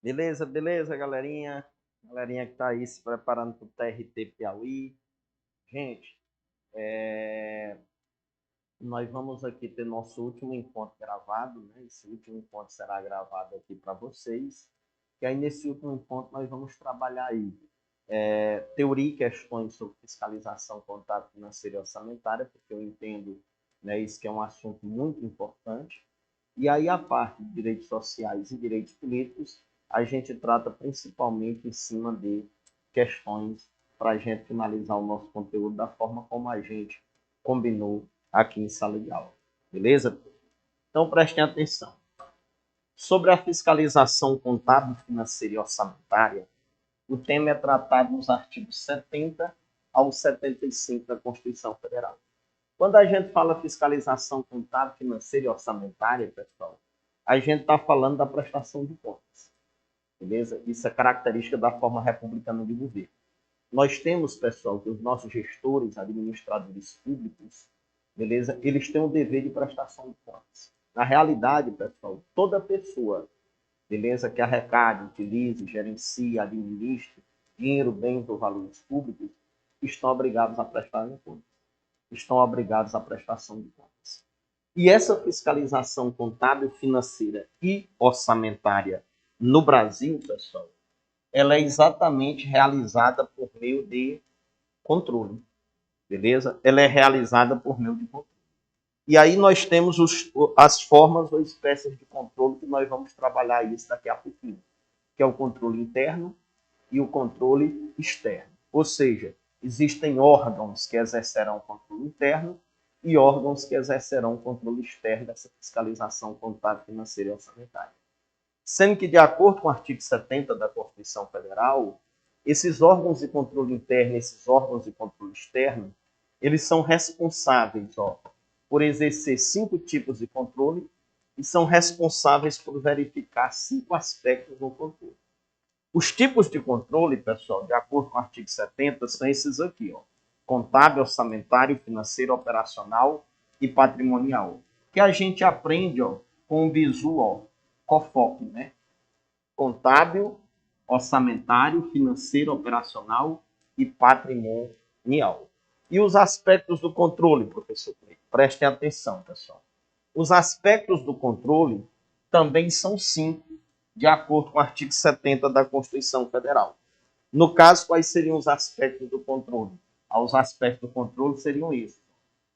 Beleza, beleza, galerinha? Galerinha que tá aí se preparando para o TRT Piauí. Gente, nós vamos aqui ter nosso último encontro gravado, né? Esse último encontro será gravado aqui para vocês. E aí, nesse último encontro, nós vamos trabalhar aí teoria e questões sobre fiscalização contábil, financeira e orçamentária, porque eu entendo, né, isso que é um assunto muito importante. E aí a parte de direitos sociais e direitos políticos, a gente trata principalmente em cima de questões para a gente finalizar o nosso conteúdo da forma como a gente combinou aqui em sala de aula. Beleza? Então prestem atenção. Sobre a fiscalização contábil, financeira e orçamentária, o tema é tratado nos artigos 70 ao 75 da Constituição Federal. Quando a gente fala fiscalização contábil, financeira e orçamentária, pessoal, a gente está falando da prestação de contas. Beleza? Isso é característica da forma republicana de governo. Nós temos, pessoal, que os nossos gestores, administradores públicos, beleza? Eles têm o dever de prestação de contas. Na realidade, pessoal, toda pessoa, beleza, que arrecade, utilize, gerencie, administre dinheiro, bens ou valores públicos, estão obrigados a prestar contas. Estão obrigados à prestação de contas. E essa fiscalização contábil, financeira e orçamentária no Brasil, pessoal, ela é exatamente realizada por meio de controle, beleza? Ela é realizada por meio de controle. E aí nós temos as formas ou espécies de controle que nós vamos trabalhar isso daqui a pouquinho, que é o controle interno e o controle externo. Ou seja, existem órgãos que exercerão controle interno e órgãos que exercerão controle externo dessa fiscalização contábil, financeira e orçamentária. Sendo que, de acordo com o artigo 70 da Constituição Federal, esses órgãos de controle interno e esses órgãos de controle externo, eles são responsáveis por exercer 5 tipos de controle e são responsáveis por verificar 5 aspectos do controle. Os tipos de controle, pessoal, de acordo com o artigo 70, são esses aqui, contábil, orçamentário, financeiro, operacional e patrimonial. Que a gente aprende, com o bizu, COFOP, né? Contábil, orçamentário, financeiro, operacional e patrimonial. E os aspectos do controle, professor Cleiton? Prestem atenção, pessoal. Os aspectos do controle também são 5, de acordo com o artigo 70 da Constituição Federal. No caso, quais seriam os aspectos do controle? Os aspectos do controle seriam esses: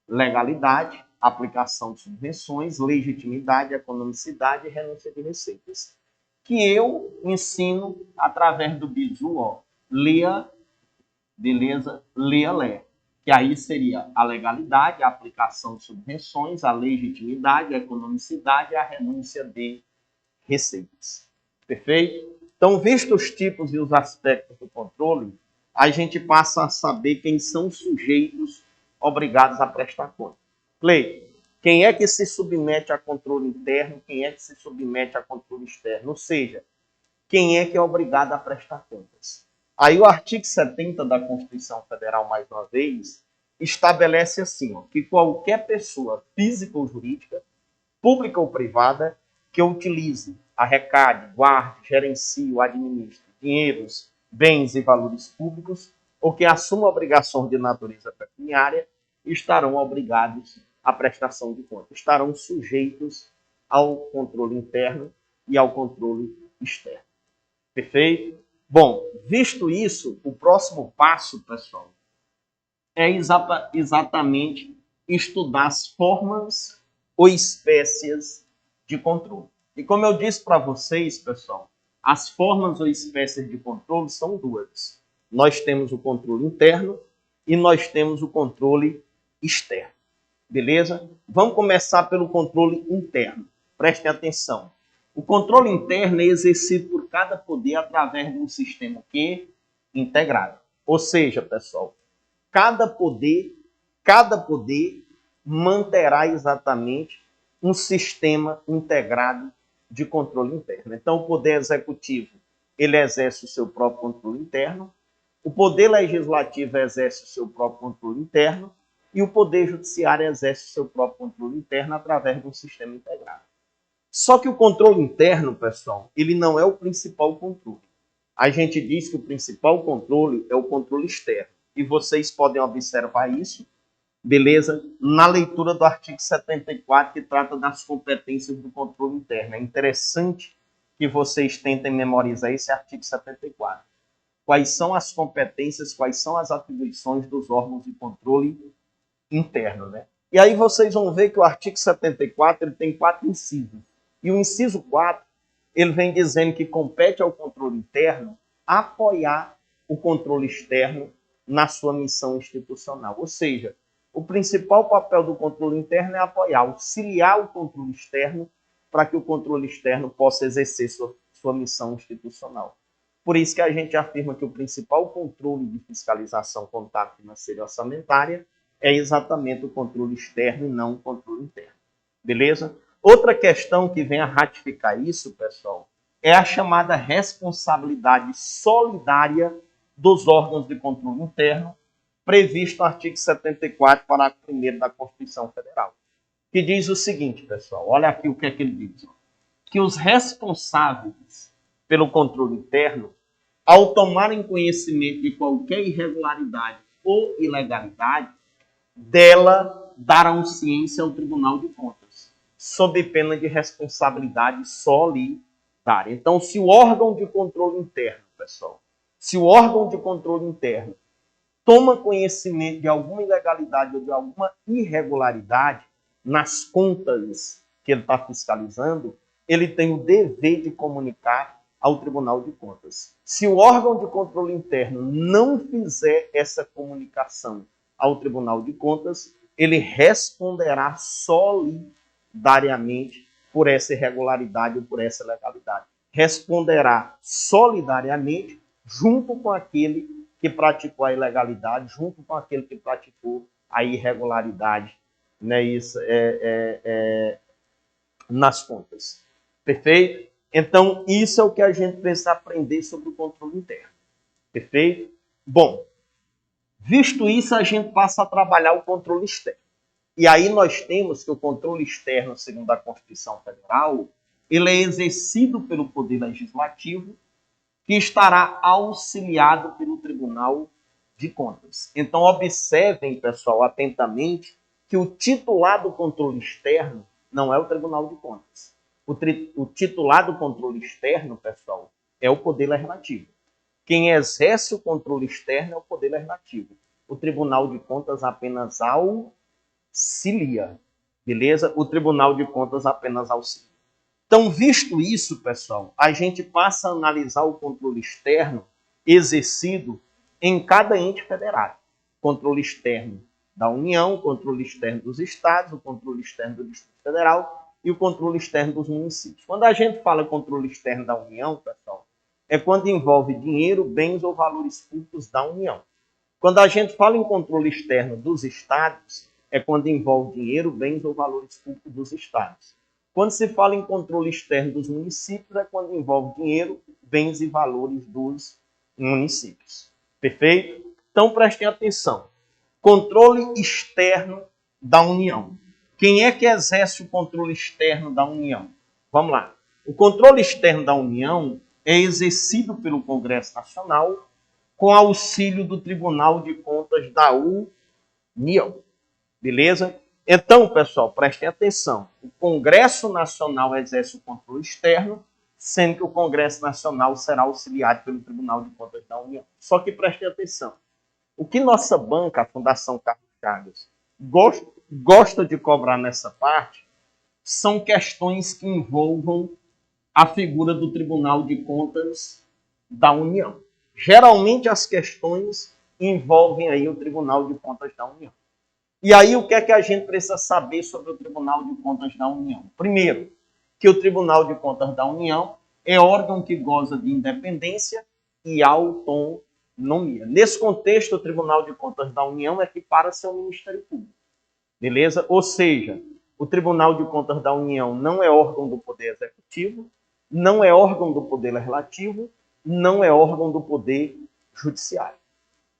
legalidade, aplicação de subvenções, legitimidade, economicidade e renúncia de receitas. Que eu ensino através do bizu, leia, beleza, leia, lé. Que aí seria a legalidade, a aplicação de subvenções, a legitimidade, a economicidade e a renúncia de receitas. Perfeito? Então, visto os tipos e os aspectos do controle, a gente passa a saber quem são os sujeitos obrigados a prestar conta. Cleiton, quem é que se submete a controle interno, quem é que se submete a controle externo? Ou seja, quem é que é obrigado a prestar contas? Aí o artigo 70 da Constituição Federal, mais uma vez, estabelece assim, que qualquer pessoa física ou jurídica, pública ou privada, que utilize, arrecade, guarde, gerencie ou administre dinheiros, bens e valores públicos, ou que assuma obrigações de natureza pecuniária, estarão obrigados à prestação de contas, estarão sujeitos ao controle interno e ao controle externo. Perfeito? Bom, visto isso, o próximo passo, pessoal, é exatamente estudar as formas ou espécies de controle. E como eu disse para vocês, pessoal, as formas ou espécies de controle são duas. Nós temos o controle interno e nós temos o controle externo. Beleza? Vamos começar pelo controle interno. Prestem atenção. O controle interno é exercido por cada poder através de um sistema integrado. Ou seja, pessoal, cada poder manterá exatamente um sistema integrado de controle interno. Então, o poder executivo, ele exerce o seu próprio controle interno, o poder legislativo exerce o seu próprio controle interno e o poder judiciário exerce o seu próprio controle interno através de um sistema integrado. Só que o controle interno, pessoal, ele não é o principal controle. A gente diz que o principal controle é o controle externo. E vocês podem observar isso, beleza? Na leitura do artigo 74, que trata das competências do controle interno. É interessante que vocês tentem memorizar esse artigo 74. Quais são as competências, quais são as atribuições dos órgãos de controle interno, né? E aí vocês vão ver que o artigo 74 ele tem 4 incisos. E o inciso 4, ele vem dizendo que compete ao controle interno apoiar o controle externo na sua missão institucional. Ou seja, o principal papel do controle interno é apoiar, auxiliar o controle externo para que o controle externo possa exercer sua missão institucional. Por isso que a gente afirma que o principal controle de fiscalização contábil, financeira e orçamentária é exatamente o controle externo e não o controle interno. Beleza? Outra questão que vem a ratificar isso, pessoal, é a chamada responsabilidade solidária dos órgãos de controle interno, previsto no artigo 74, parágrafo 1º da Constituição Federal, que diz o seguinte, pessoal, olha aqui o que é que ele diz, que os responsáveis pelo controle interno, ao tomarem conhecimento de qualquer irregularidade ou ilegalidade, dela darão ciência ao Tribunal de Contas, sob pena de responsabilidade solidária. Então, se o órgão de controle interno, pessoal, se o órgão de controle interno toma conhecimento de alguma ilegalidade ou de alguma irregularidade nas contas que ele está fiscalizando, ele tem o dever de comunicar ao Tribunal de Contas. Se o órgão de controle interno não fizer essa comunicação ao Tribunal de Contas, ele responderá solidariamente por essa irregularidade ou por essa ilegalidade. Responderá solidariamente junto com aquele que praticou a ilegalidade, junto com aquele que praticou a irregularidade, né, isso, nas contas. Perfeito? Então, isso é o que a gente precisa aprender sobre o controle interno. Perfeito? Bom, visto isso, a gente passa a trabalhar o controle externo. E aí nós temos que o controle externo, segundo a Constituição Federal, ele é exercido pelo Poder Legislativo, que estará auxiliado pelo Tribunal de Contas. Então, observem, pessoal, atentamente, que o titular do controle externo não é o Tribunal de Contas. O titular do controle externo, pessoal, é o Poder Legislativo. Quem exerce o controle externo é o Poder Legislativo. O Tribunal de Contas apenas auxilia. Beleza? O Tribunal de Contas apenas auxilia. Então, visto isso, pessoal, a gente passa a analisar o controle externo exercido em cada ente federado. Controle externo da União, controle externo dos estados, o controle externo do Distrito Federal e o controle externo dos municípios. Quando a gente fala controle externo da União, pessoal, é quando envolve dinheiro, bens ou valores públicos da União. Quando a gente fala em controle externo dos estados, é quando envolve dinheiro, bens ou valores públicos dos estados. Quando se fala em controle externo dos municípios, é quando envolve dinheiro, bens e valores dos municípios. Perfeito? Então, prestem atenção. Controle externo da União. Quem é que exerce o controle externo da União? Vamos lá. O controle externo da União é exercido pelo Congresso Nacional com auxílio do Tribunal de Contas da União. Beleza? Então, pessoal, prestem atenção. O Congresso Nacional exerce o controle externo, sendo que o Congresso Nacional será auxiliado pelo Tribunal de Contas da União. Só que prestem atenção. O que nossa banca, a Fundação Carlos Chagas, gosta de cobrar nessa parte são questões que envolvam a figura do Tribunal de Contas da União. Geralmente as questões envolvem aí o Tribunal de Contas da União. E aí, o que é que a gente precisa saber sobre o Tribunal de Contas da União? Primeiro, que o Tribunal de Contas da União é órgão que goza de independência e autonomia. Nesse contexto, o Tribunal de Contas da União equipara-se ao Ministério Público. Beleza? Ou seja, o Tribunal de Contas da União não é órgão do Poder Executivo, não é órgão do Poder Legislativo, não é órgão do Poder Judiciário.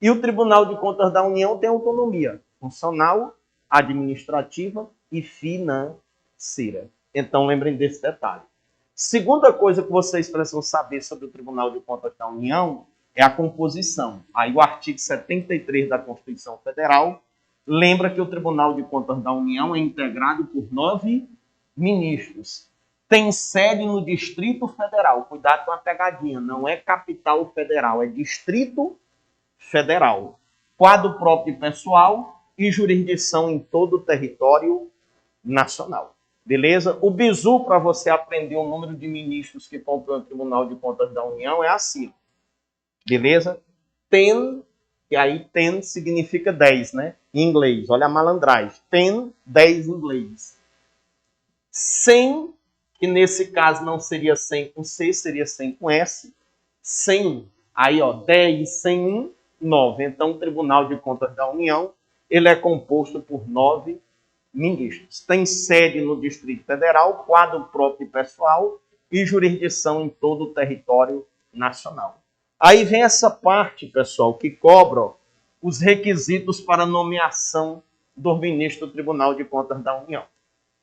E o Tribunal de Contas da União tem autonomia funcional, administrativa e financeira. Então, lembrem desse detalhe. Segunda coisa que vocês precisam saber sobre o Tribunal de Contas da União é a composição. Aí o artigo 73 da Constituição Federal lembra que o Tribunal de Contas da União é integrado por 9 ministros. Tem sede no Distrito Federal. Cuidado com a pegadinha. Não é capital federal, é Distrito Federal. Quadro próprio e pessoal e jurisdição em todo o território nacional. Beleza? O bizu para você aprender o número de ministros que compõem o Tribunal de Contas da União é assim. Beleza? 10, que aí 10 significa 10, né? Em inglês. Olha a malandragem. 10, 10 em inglês. 100, que nesse caso não seria 100 com C, seria 100 com S. 100, aí ó, 10, 101, 9. Então o Tribunal de Contas da União, ele é composto por 9 ministros. Tem sede no Distrito Federal, quadro próprio e pessoal e jurisdição em todo o território nacional. Aí vem essa parte, pessoal, que cobra os requisitos para nomeação do ministro do Tribunal de Contas da União.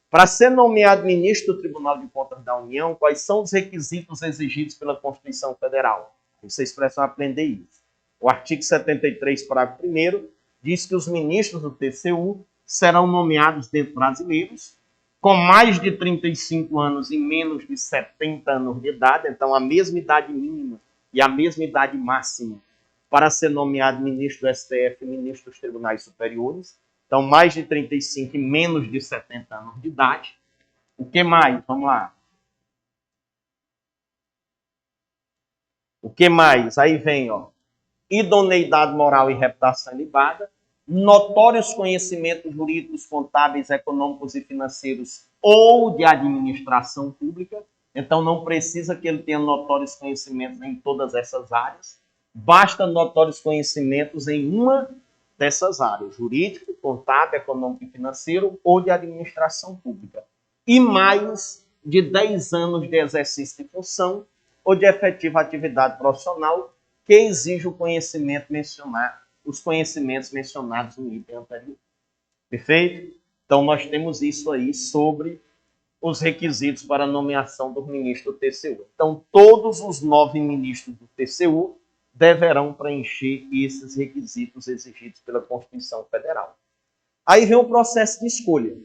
Para ser nomeado ministro do Tribunal de Contas da União, quais são os requisitos exigidos pela Constituição Federal? Vocês precisam aprender isso. O artigo 73, parágrafo 1º, diz que os ministros do TCU serão nomeados dentro brasileiros, com mais de 35 anos e menos de 70 anos de idade, então a mesma idade mínima e a mesma idade máxima para ser nomeado ministro do STF e ministro dos Tribunais Superiores. Então, mais de 35 e menos de 70 anos de idade. O que mais? Vamos lá. O que mais? Aí vem, ó, idoneidade moral e reputação ilibada, notórios conhecimentos jurídicos, contábeis, econômicos e financeiros ou de administração pública. Então, não precisa que ele tenha notórios conhecimentos em todas essas áreas. Basta notórios conhecimentos em uma dessas áreas, jurídico, contábil, econômico e financeiro ou de administração pública. E mais de 10 anos de exercício de função ou de efetiva atividade profissional que exige o conhecimento mencionado, os conhecimentos mencionados no item anterior. Perfeito? Então, nós temos isso aí sobre os requisitos para a nomeação do ministro do TCU. Então, todos os 9 ministros do TCU deverão preencher esses requisitos exigidos pela Constituição Federal. Aí vem o processo de escolha.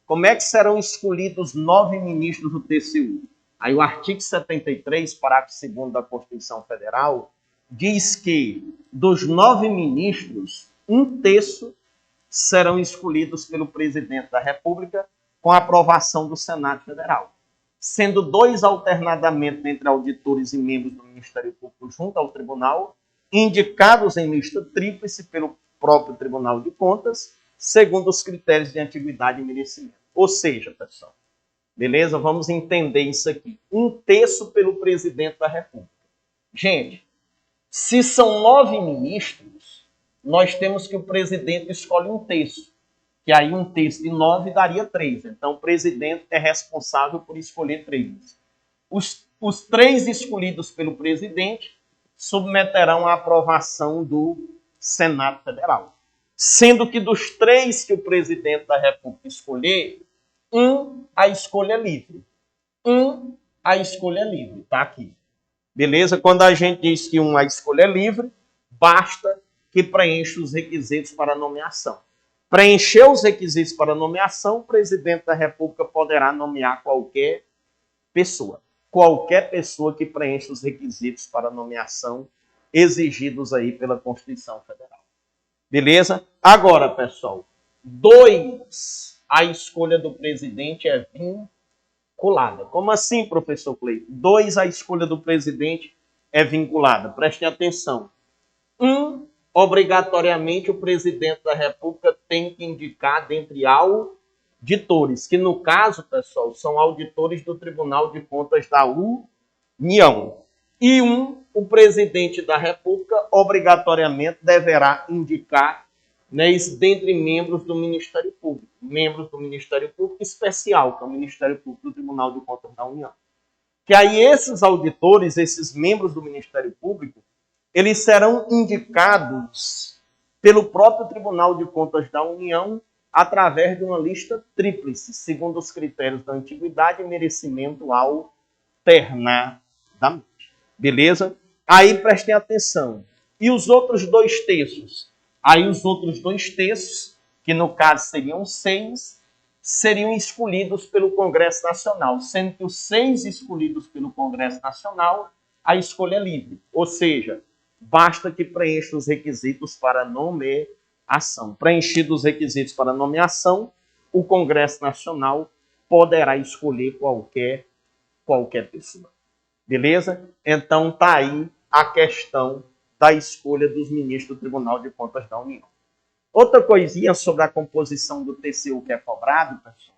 Como é que serão escolhidos 9 ministros do TCU? Aí o artigo 73, parágrafo 2º da Constituição Federal, diz que dos 9 ministros, 1/3 serão escolhidos pelo presidente da República com a aprovação do Senado Federal, sendo 2 alternadamente entre auditores e membros do Ministério Público junto ao tribunal, indicados em lista tríplice pelo próprio Tribunal de Contas, segundo os critérios de antiguidade e merecimento. Ou seja, pessoal, beleza? Vamos entender isso aqui. 1/3 pelo presidente da República. Gente, se são 9 ministros, nós temos que o presidente escolhe 1/3. Que aí 1/3 de 9 daria 3. Então, o presidente é responsável por escolher 3. Os 3 escolhidos pelo presidente submeterão à aprovação do Senado Federal. Sendo que dos 3 que o presidente da República escolher, a escolha é livre. A escolha é livre. Está aqui. Beleza? Quando a gente diz que a escolha é livre, basta que preencha os requisitos para a nomeação. Preencher os requisitos para nomeação, o presidente da República poderá nomear qualquer pessoa. Qualquer pessoa que preencha os requisitos para nomeação exigidos aí pela Constituição Federal. Beleza? Agora, pessoal, 2, a escolha do presidente é vinculada. Como assim, professor Cleiton? 2, a escolha do presidente é vinculada. Prestem atenção. 1, obrigatoriamente o presidente da República tem que indicar dentre auditores, que no caso, pessoal, são auditores do Tribunal de Contas da União. E o presidente da República obrigatoriamente deverá indicar, né, dentre membros do Ministério Público, membros do Ministério Público Especial, que é o Ministério Público do Tribunal de Contas da União. Que aí esses auditores, esses membros do Ministério Público, eles serão indicados pelo próprio Tribunal de Contas da União através de uma lista tríplice, segundo os critérios da antiguidade e merecimento alternadamente. Beleza? Aí prestem atenção. E os outros 2 terços? Aí os outros 2 terços, que no caso seriam 6, seriam escolhidos pelo Congresso Nacional, sendo que os 6 escolhidos pelo Congresso Nacional, a escolha é livre. Ou seja, basta que preencha os requisitos para nomeação. Preenchidos os requisitos para nomeação, o Congresso Nacional poderá escolher qualquer pessoa. Beleza? Então tá aí a questão da escolha dos ministros do Tribunal de Contas da União. Outra coisinha sobre a composição do TCU que é cobrado, pessoal,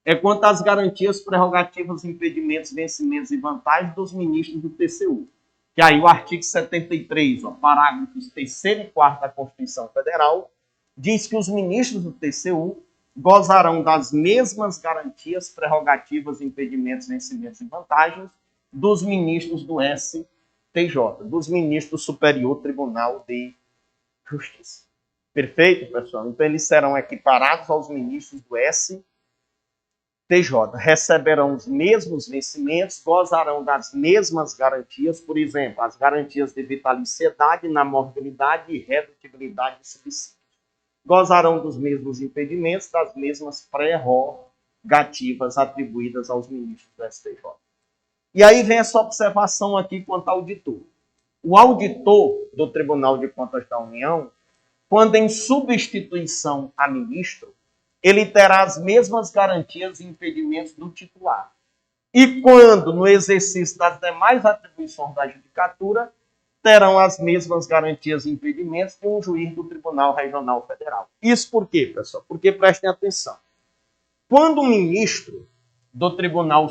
é quanto às garantias, prerrogativas, impedimentos, vencimentos e vantagens dos ministros do TCU. Que aí o artigo 73, parágrafos 3º e 4º da Constituição Federal, diz que os ministros do TCU gozarão das mesmas garantias, prerrogativas, impedimentos, vencimentos e vantagens dos ministros do STJ, dos ministros do Superior Tribunal de Justiça. Perfeito, pessoal? Então, eles serão equiparados aos ministros do STJ, receberão os mesmos vencimentos, gozarão das mesmas garantias, por exemplo, as garantias de vitaliciedade, inamortalidade e redutibilidade de subsídios. Gozarão dos mesmos impedimentos, das mesmas prerrogativas atribuídas aos ministros do STJ. E aí vem essa observação aqui quanto ao auditor. O auditor do Tribunal de Contas da União, quando em substituição a ministro, ele terá as mesmas garantias e impedimentos do titular. E quando, no exercício das demais atribuições da judicatura, terão as mesmas garantias e impedimentos de um juiz do Tribunal Regional Federal. Isso por quê, pessoal? Porque prestem atenção. Quando o ministro do Tribunal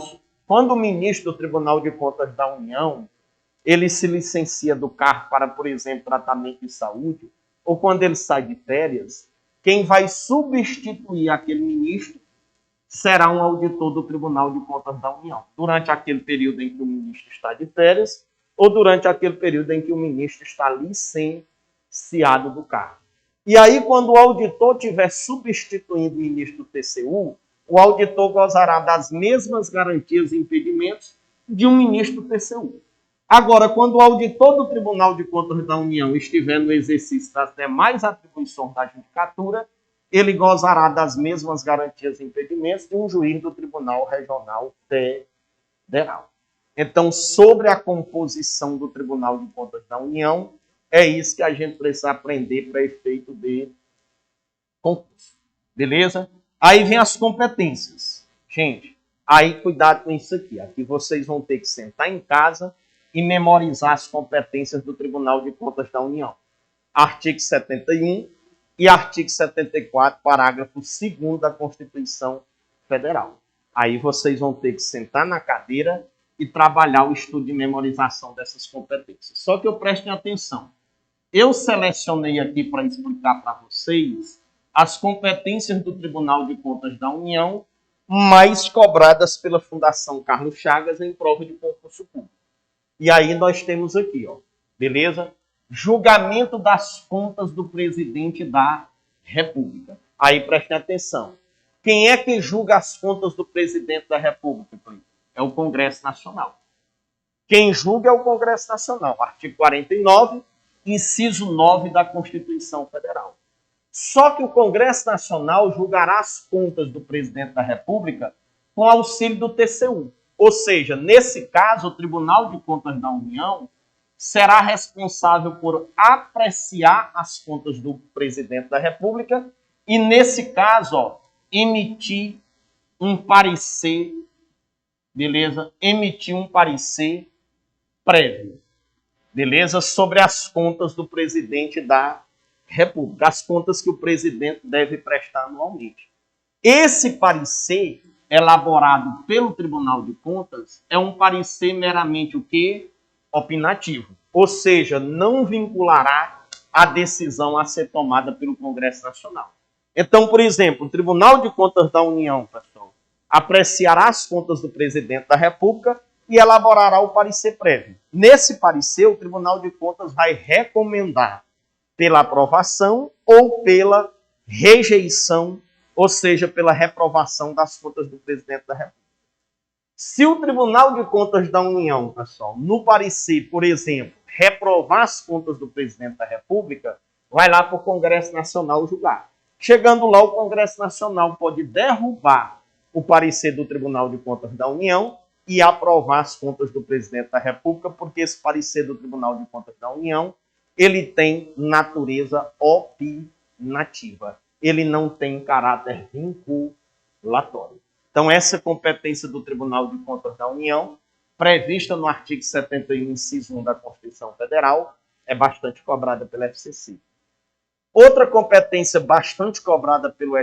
de Contas da União, ele se licencia do cargo para, por exemplo, tratamento de saúde, ou quando ele sai de férias, quem vai substituir aquele ministro será um auditor do Tribunal de Contas da União, durante aquele período em que o ministro está de férias, ou durante aquele período em que o ministro está licenciado do cargo. E aí, quando o auditor estiver substituindo o ministro do TCU, o auditor gozará das mesmas garantias e impedimentos de um ministro do TCU. Agora, quando o auditor do Tribunal de Contas da União estiver no exercício das demais atribuições da judicatura, ele gozará das mesmas garantias e impedimentos de um juiz do Tribunal Regional Federal. Então, sobre a composição do Tribunal de Contas da União, é isso que a gente precisa aprender para efeito de concurso. Beleza? Aí vem as competências. Gente, aí cuidado com isso aqui. Aqui vocês vão ter que sentar em casa e memorizar as competências do Tribunal de Contas da União. Artigo 71 e artigo 74, parágrafo 2º da Constituição Federal. Aí vocês vão ter que sentar na cadeira e trabalhar o estudo de memorização dessas competências. Só que eu prestem atenção. Eu selecionei aqui para explicar para vocês as competências do Tribunal de Contas da União mais cobradas pela Fundação Carlos Chagas em prova de concurso público. E aí nós temos aqui, beleza? Julgamento das contas do presidente da República. Aí prestem atenção. Quem é que julga as contas do presidente da República? É o Congresso Nacional. Quem julga é o Congresso Nacional. Artigo 49, inciso 9 da Constituição Federal. Só que o Congresso Nacional julgará as contas do presidente da República com auxílio do TCU. Ou seja, nesse caso, o Tribunal de Contas da União será responsável por apreciar as contas do presidente da República e, nesse caso, emitir um parecer, beleza? Emitir um parecer prévio, beleza? Sobre as contas do presidente da República, as contas que o presidente deve prestar anualmente. Esse parecer elaborado pelo Tribunal de Contas é um parecer meramente o quê? Opinativo. Ou seja, não vinculará a decisão a ser tomada pelo Congresso Nacional. Então, por exemplo, o Tribunal de Contas da União, pessoal, apreciará as contas do presidente da República e elaborará o parecer prévio. Nesse parecer, o Tribunal de Contas vai recomendar pela aprovação ou pela rejeição ou seja, pela reprovação das contas do presidente da República. Se o Tribunal de Contas da União, pessoal, no parecer, por exemplo, reprovar as contas do presidente da República, vai lá para o Congresso Nacional julgar. Chegando lá, o Congresso Nacional pode derrubar o parecer do Tribunal de Contas da União e aprovar as contas do presidente da República, porque esse parecer do Tribunal de Contas da União, ele tem natureza opinativa. Ele não tem caráter vinculatório. Então, essa competência do Tribunal de Contas da União, prevista no artigo 71, inciso 1 da Constituição Federal, é bastante cobrada pela FCC. Outra competência bastante cobrada pela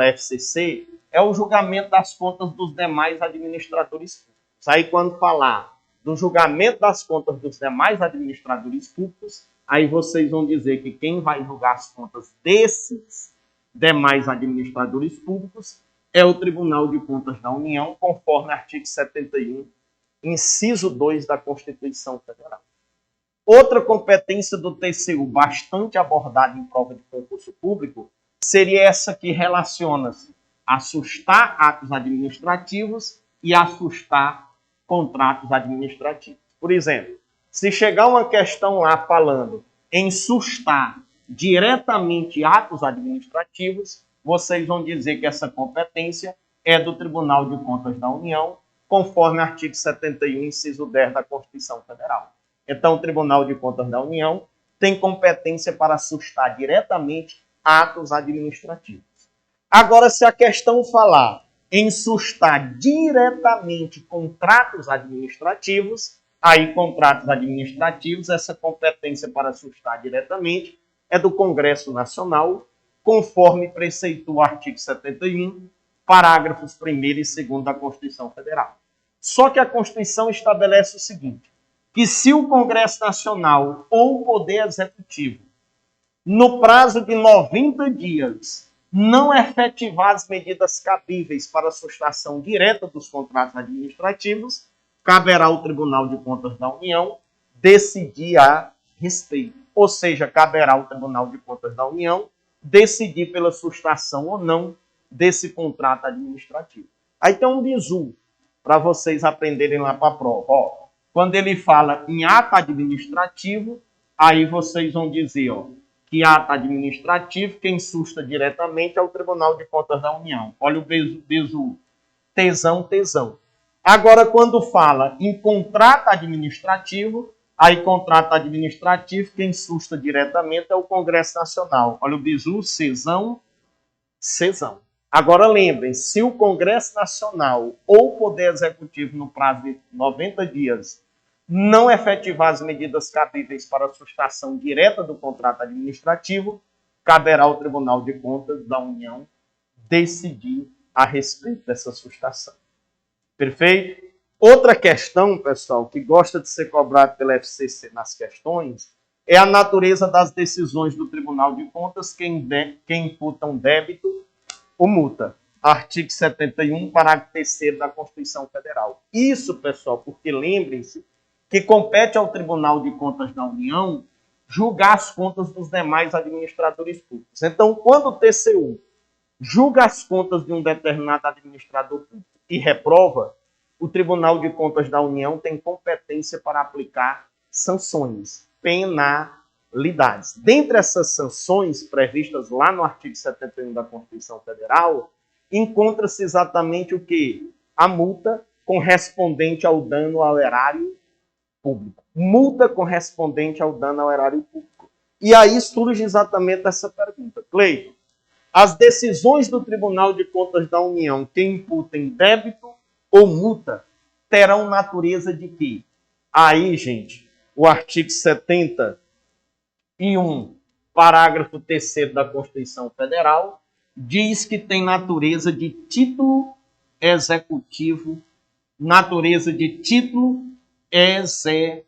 FCC é o julgamento das contas dos demais administradores públicos. Aí, quando falar do julgamento das contas dos demais administradores públicos, aí vocês vão dizer que quem vai julgar as contas desses demais administradores públicos é o Tribunal de Contas da União, conforme artigo 71, inciso 2 da Constituição Federal. Outra competência do TCU, bastante abordada em prova de concurso público, seria essa que relaciona-se a sustar atos administrativos e a sustar contratos administrativos. Por exemplo, se chegar uma questão lá falando em sustar diretamente atos administrativos, vocês vão dizer que essa competência é do Tribunal de Contas da União, conforme artigo 71, inciso 10 da Constituição Federal. Então, o Tribunal de Contas da União tem competência para sustar diretamente atos administrativos. Agora, se a questão falar em sustar diretamente contratos administrativos, aí contratos administrativos, essa competência para sustar diretamente é do Congresso Nacional, conforme preceitua o artigo 71, parágrafos 1º e 2º da Constituição Federal. Só que a Constituição estabelece o seguinte, que se o Congresso Nacional ou o Poder Executivo, no prazo de 90 dias, não efetivar as medidas cabíveis para a sustação direta dos contratos administrativos, caberá ao Tribunal de Contas da União decidir a respeito. Ou seja, caberá ao Tribunal de Contas da União decidir pela sustação ou não desse contrato administrativo. Aí tem um bizu para vocês aprenderem lá para a prova. Ó, quando ele fala em ato administrativo, aí vocês vão dizer que ato administrativo, quem susta diretamente é o Tribunal de Contas da União. Olha o bizu. Tesão, tesão. Agora, quando fala em contrato administrativo, aí contrato administrativo, quem susta diretamente é o Congresso Nacional. Olha o bizu, cesão, cesão. Agora lembrem, se o Congresso Nacional ou o Poder Executivo, no prazo de 90 dias, não efetivar as medidas cabíveis para a sustação direta do contrato administrativo, caberá ao Tribunal de Contas da União decidir a respeito dessa sustação. Perfeito? Outra questão, pessoal, que gosta de ser cobrada pela FCC nas questões, é a natureza das decisões do Tribunal de Contas que imputam débito ou multa. Artigo 71, parágrafo 3º da Constituição Federal. Isso, pessoal, porque lembrem-se que compete ao Tribunal de Contas da União julgar as contas dos demais administradores públicos. Então, quando o TCU julga as contas de um determinado administrador público e reprova, o Tribunal de Contas da União tem competência para aplicar sanções, penalidades. Dentre essas sanções previstas lá no artigo 71 da Constituição Federal, encontra-se exatamente o quê? A multa correspondente ao dano ao erário público. Multa correspondente ao dano ao erário público. E aí surge exatamente essa pergunta. Cleiton, as decisões do Tribunal de Contas da União que imputem débito ou multa terão natureza de quê? Aí, gente, o artigo 71, parágrafo 3º da Constituição Federal, diz que tem natureza de título executivo, natureza de título executivo.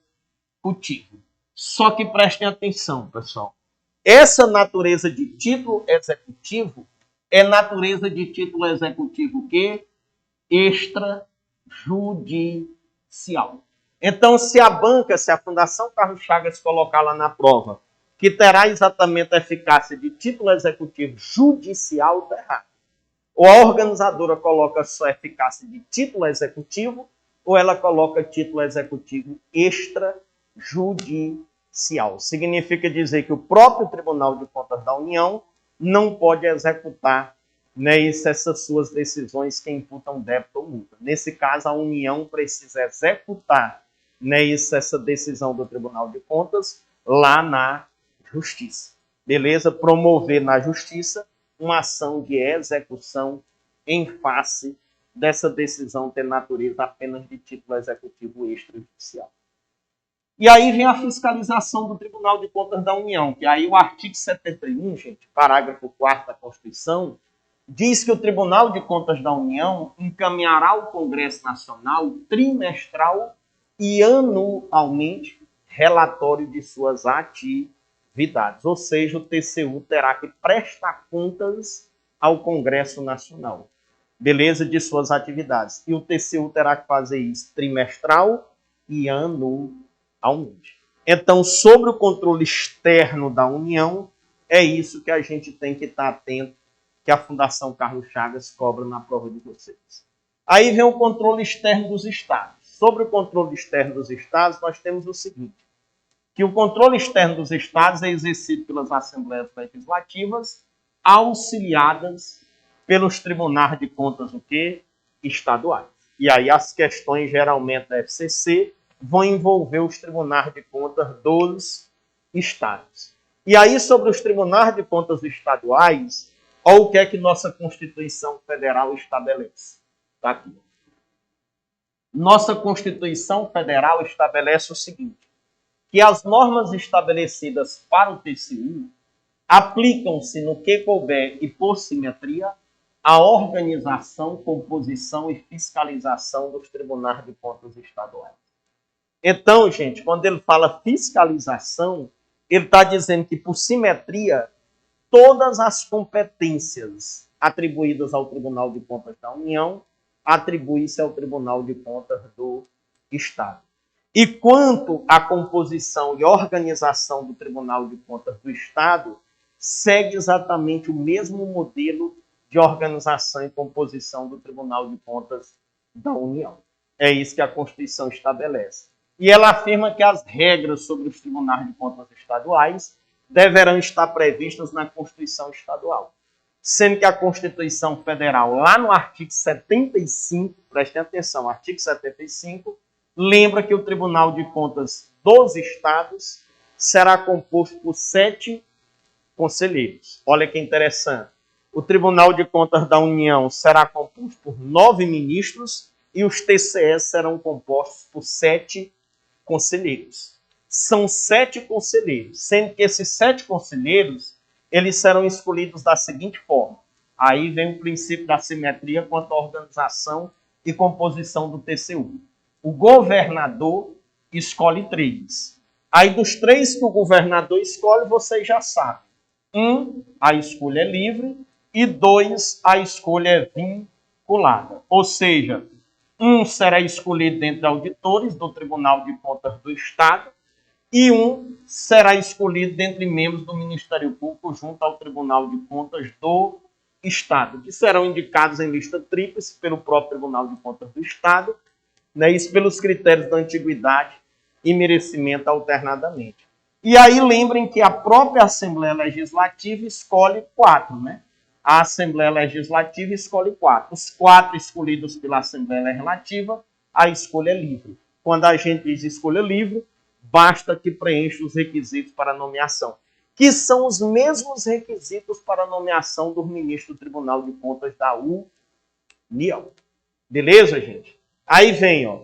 Só que prestem atenção, pessoal. Essa natureza de título executivo é natureza de título executivo que extrajudicial. Então, se a banca, se a Fundação Carlos Chagas colocar lá na prova que terá exatamente a eficácia de título executivo judicial, está errado. Ou a organizadora coloca só eficácia de título executivo, ou ela coloca título executivo extrajudicial. Significa dizer que o próprio Tribunal de Contas da União não pode executar, né, essas suas decisões que imputam débito ou multa. Nesse caso, a União precisa executar, né, essa decisão do Tribunal de Contas lá na Justiça. Beleza? Promover na Justiça uma ação de execução em face dessa decisão ter natureza apenas de título executivo extrajudicial. E aí vem a fiscalização do Tribunal de Contas da União, que aí o artigo 71, gente, parágrafo 4º da Constituição, diz que o Tribunal de Contas da União encaminhará ao Congresso Nacional trimestral e anualmente relatório de suas atividades. Ou seja, o TCU terá que prestar contas ao Congresso Nacional, beleza, de suas atividades. E o TCU terá que fazer isso trimestral e anualmente. Então, sobre o controle externo da União, é isso que a gente tem que estar atento, que a Fundação Carlos Chagas cobra na prova de vocês. Aí vem o controle externo dos Estados. Sobre o controle externo dos Estados, nós temos o seguinte, que o controle externo dos Estados é exercido pelas Assembleias Legislativas, auxiliadas pelos Tribunais de Contas o quê? Estaduais. E aí as questões, geralmente, da FCC vão envolver os Tribunais de Contas dos Estados. E aí, sobre os Tribunais de Contas estaduais, olha o que é que nossa Constituição Federal estabelece. Está aqui. Nossa Constituição Federal estabelece o seguinte, que as normas estabelecidas para o TCU aplicam-se no que couber e por simetria à organização, composição e fiscalização dos Tribunais de Contas estaduais. Então, gente, quando ele fala fiscalização, ele está dizendo que, por simetria, todas as competências atribuídas ao Tribunal de Contas da União atribuem-se ao Tribunal de Contas do Estado. E quanto à composição e organização do Tribunal de Contas do Estado, segue exatamente o mesmo modelo de organização e composição do Tribunal de Contas da União. É isso que a Constituição estabelece. E ela afirma que as regras sobre os Tribunais de Contas estaduais deverão estar previstas na Constituição Estadual. Sendo que a Constituição Federal, lá no artigo 75, prestem atenção, artigo 75, lembra que o Tribunal de Contas dos Estados será composto por 7 conselheiros. Olha que interessante. O Tribunal de Contas da União será composto por 9 ministros e os TCS serão compostos por 7 conselheiros. São 7 conselheiros, sendo que esses 7 conselheiros eles serão escolhidos da seguinte forma. Aí vem o princípio da simetria quanto à organização e composição do TCU. O governador escolhe 3. Aí dos 3 que o governador escolhe, vocês já sabem. 1, a escolha é livre, e 2, a escolha é vinculada. Ou seja, 1 será escolhido dentre auditores do Tribunal de Contas do Estado, e 1 será escolhido dentre membros do Ministério Público junto ao Tribunal de Contas do Estado, que serão indicados em lista tríplice pelo próprio Tribunal de Contas do Estado, né, isso pelos critérios da antiguidade e merecimento alternadamente. E aí lembrem que a própria Assembleia Legislativa escolhe 4, né? A Assembleia Legislativa escolhe 4. Os 4 escolhidos pela Assembleia Legislativa, a escolha é livre. Quando a gente diz escolha livre, basta que preencha os requisitos para a nomeação, que são os mesmos requisitos para a nomeação do ministro do Tribunal de Contas da União. Beleza, gente? Aí vem, ó,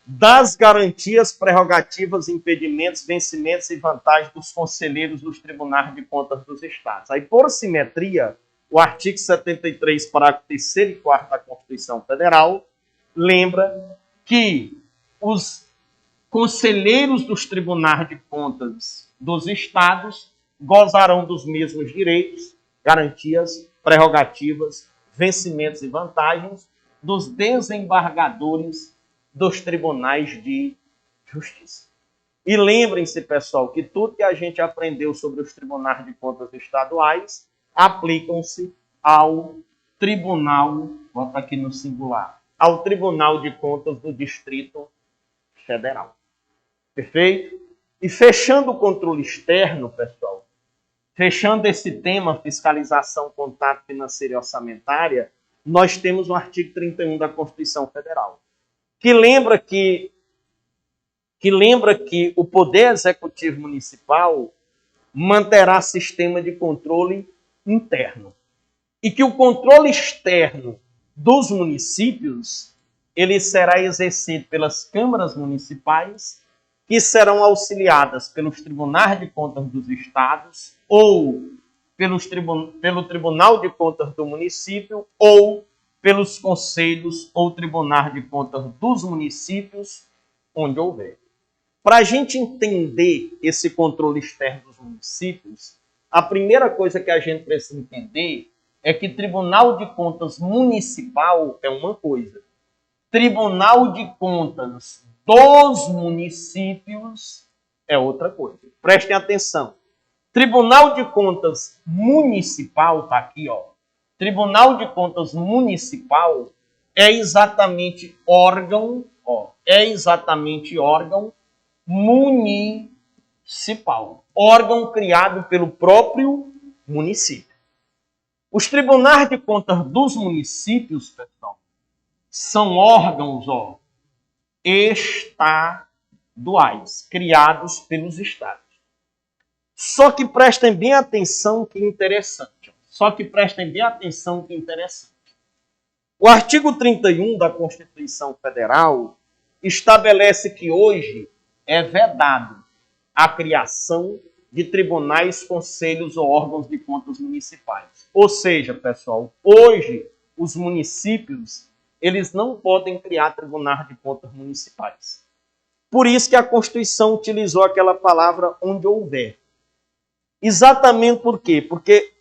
das garantias, prerrogativas, impedimentos, vencimentos e vantagens dos conselheiros dos Tribunais de Contas dos Estados. Aí, por simetria, o artigo 73, parágrafo 3º e 4º da Constituição Federal, lembra que os conselheiros dos Tribunais de Contas dos Estados gozarão dos mesmos direitos, garantias, prerrogativas, vencimentos e vantagens dos desembargadores dos tribunais de justiça. E lembrem-se, pessoal, que tudo que a gente aprendeu sobre os tribunais de contas estaduais aplicam-se ao tribunal, bota aqui no singular, ao Tribunal de Contas do Distrito Federal. Perfeito? E fechando o controle externo, pessoal, fechando esse tema, fiscalização contábil, financeira e orçamentária, nós temos o artigo 31 da Constituição Federal, que lembra que o Poder Executivo Municipal manterá sistema de controle interno. E que o controle externo dos municípios ele será exercido pelas câmaras municipais, que serão auxiliadas pelos tribunais de contas dos estados ou pelo Tribunal de Contas do município ou pelos conselhos ou tribunais de contas dos municípios, onde houver. Para a gente entender esse controle externo dos municípios, a primeira coisa que a gente precisa entender é que Tribunal de Contas Municipal é uma coisa. Tribunal de Contas dos municípios é outra coisa. Prestem atenção. Tribunal de Contas Municipal, está aqui, ó. Tribunal de Contas Municipal é exatamente órgão municipal. Órgão criado pelo próprio município. Os tribunais de contas dos municípios, pessoal, são órgãos estaduais, criados pelos estados. Só que prestem bem atenção que interessante. O artigo 31 da Constituição Federal estabelece que hoje é vedado a criação de tribunais, conselhos ou órgãos de contas municipais. Ou seja, pessoal, hoje os municípios eles não podem criar tribunais de contas municipais. Por isso que a Constituição utilizou aquela palavra onde houver. Exatamente por quê? Porque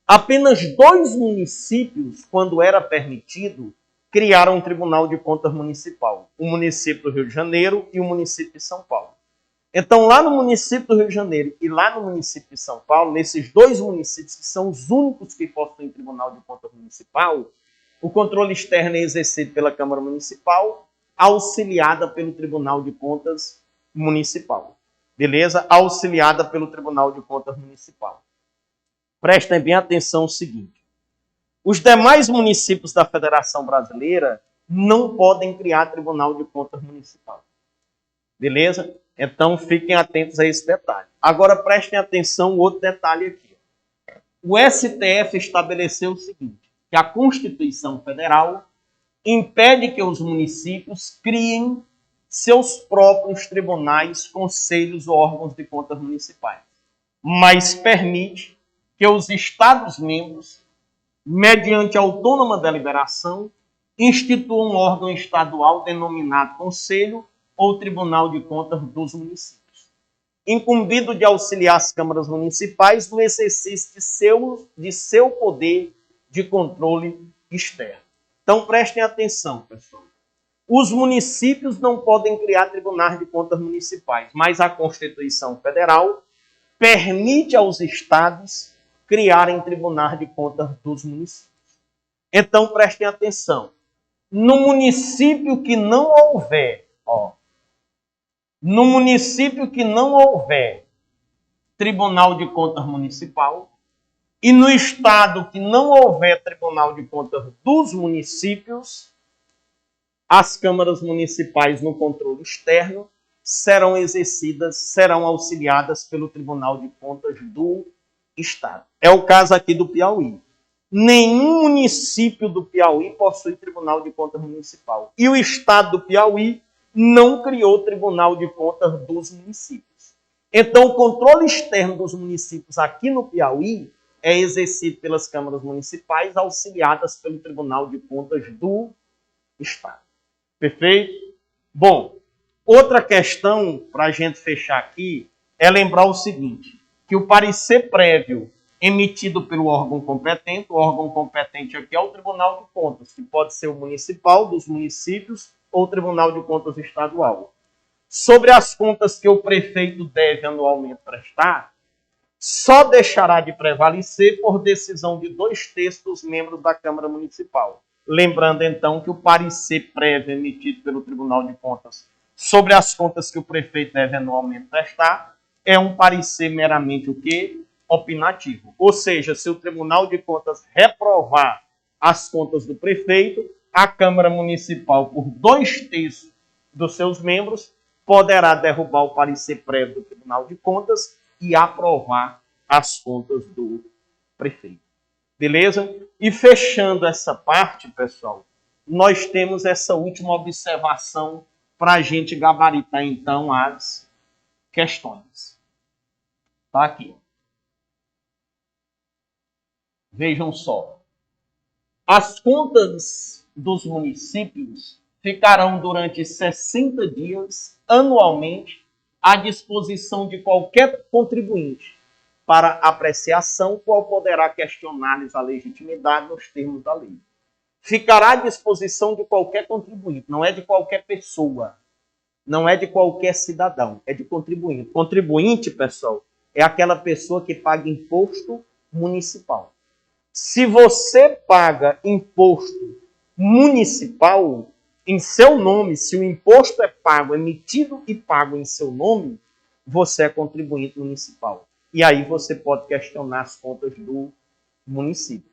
apenas 2 municípios, quando era permitido, criaram um Tribunal de Contas Municipal. O município do Rio de Janeiro e o município de São Paulo. Então, lá no município do Rio de Janeiro e lá no município de São Paulo, nesses 2 municípios que são os únicos que possuem Tribunal de Contas Municipal, o controle externo é exercido pela Câmara Municipal, auxiliada pelo Tribunal de Contas Municipal. Beleza? Auxiliada pelo Tribunal de Contas Municipal. Prestem bem atenção o seguinte. Os demais municípios da Federação Brasileira não podem criar Tribunal de Contas Municipal. Beleza? Então, fiquem atentos a esse detalhe. Agora, prestem atenção outro detalhe aqui. O STF estabeleceu o seguinte, que a Constituição Federal impede que os municípios criem seus próprios tribunais, conselhos ou órgãos de contas municipais, mas permite que os Estados-membros, mediante autônoma deliberação, instituam um órgão estadual denominado Conselho ou Tribunal de Contas dos Municípios, incumbido de auxiliar as câmaras municipais no exercício de seu poder de controle externo. Então, prestem atenção, pessoal. Os municípios não podem criar tribunais de contas municipais, mas a Constituição Federal permite aos estados criarem tribunais de contas dos municípios. Então, prestem atenção. No município que não houver Tribunal de Contas Municipal e no estado que não houver Tribunal de Contas dos municípios, as câmaras municipais no controle externo serão auxiliadas pelo Tribunal de Contas do Estado. É o caso aqui do Piauí. Nenhum município do Piauí possui Tribunal de Contas Municipal. E o Estado do Piauí não criou Tribunal de Contas dos municípios. Então, o controle externo dos municípios aqui no Piauí é exercido pelas câmaras municipais, auxiliadas pelo Tribunal de Contas do Estado. Perfeito? Bom, outra questão para a gente fechar aqui é lembrar o seguinte, que o parecer prévio emitido pelo órgão competente, o órgão competente aqui é o Tribunal de Contas, que pode ser o municipal, dos municípios, ou o Tribunal de Contas estadual. sobre as contas que o prefeito deve anualmente prestar, só deixará de prevalecer por decisão de 2/3 dos membros da Câmara Municipal. Lembrando, então, que o parecer prévio emitido pelo Tribunal de Contas sobre as contas que o prefeito deve anualmente prestar é um parecer meramente o quê? Opinativo. Ou seja, se o Tribunal de Contas reprovar as contas do prefeito, a Câmara Municipal, por 2/3 dos seus membros, poderá derrubar o parecer prévio do Tribunal de Contas e aprovar as contas do prefeito. Beleza? E fechando essa parte, pessoal, nós temos essa última observação para a gente gabaritar, então, as questões. Tá aqui. Vejam só. As contas dos municípios ficarão durante 60 dias, anualmente, à disposição de qualquer contribuinte para apreciação, qual poderá questionar-lhes a legitimidade nos termos da lei. Ficará à disposição de qualquer contribuinte, não é de qualquer pessoa, não é de qualquer cidadão, é de contribuinte. Contribuinte, pessoal, é aquela pessoa que paga imposto municipal. Se você paga imposto municipal em seu nome, se o imposto é pago, emitido e pago em seu nome, você é contribuinte municipal. E aí você pode questionar as contas do município.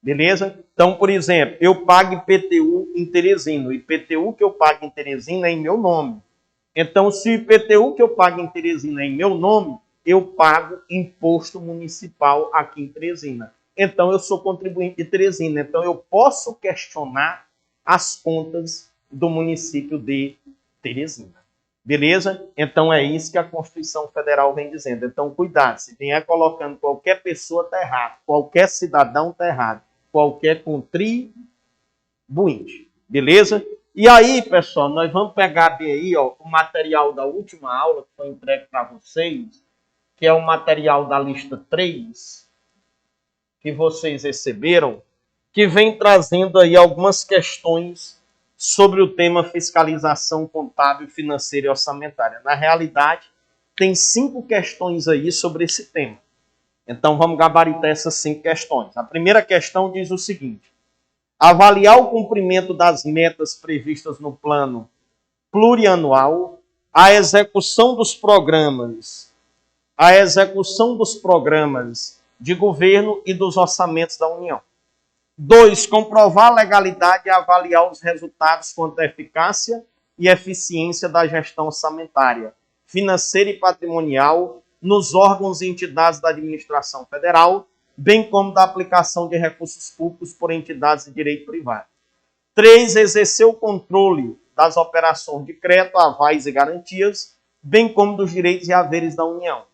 Beleza? Então, por exemplo, eu pago IPTU em Teresina. O IPTU que eu pago em Teresina é em meu nome. Então, se o IPTU que eu pago em Teresina é em meu nome, eu pago imposto municipal aqui em Teresina. Então, eu sou contribuinte de Teresina. Então, eu posso questionar as contas do município de Teresina. Beleza? Então, é isso que a Constituição Federal vem dizendo. Então, cuidado. Se vier colocando qualquer pessoa, está errado. Qualquer cidadão, está errado. Qualquer contribuinte. Beleza? E aí, pessoal, nós vamos pegar bem aí, ó, o material da última aula que foi entregue para vocês, que é o material da lista 3, que vocês receberam, que vem trazendo aí algumas questões sobre o tema fiscalização contábil, financeira e orçamentária. Na realidade, tem 5 questões aí sobre esse tema. Então, vamos gabaritar essas 5 questões. A primeira questão diz o seguinte: avaliar o cumprimento das metas previstas no plano plurianual, a execução dos programas de governo e dos orçamentos da União. 2. Comprovar a legalidade e avaliar os resultados quanto à eficácia e eficiência da gestão orçamentária, financeira e patrimonial nos órgãos e entidades da administração federal, bem como da aplicação de recursos públicos por entidades de direito privado. 3. Exercer o controle das operações de crédito, avais e garantias, bem como dos direitos e haveres da União.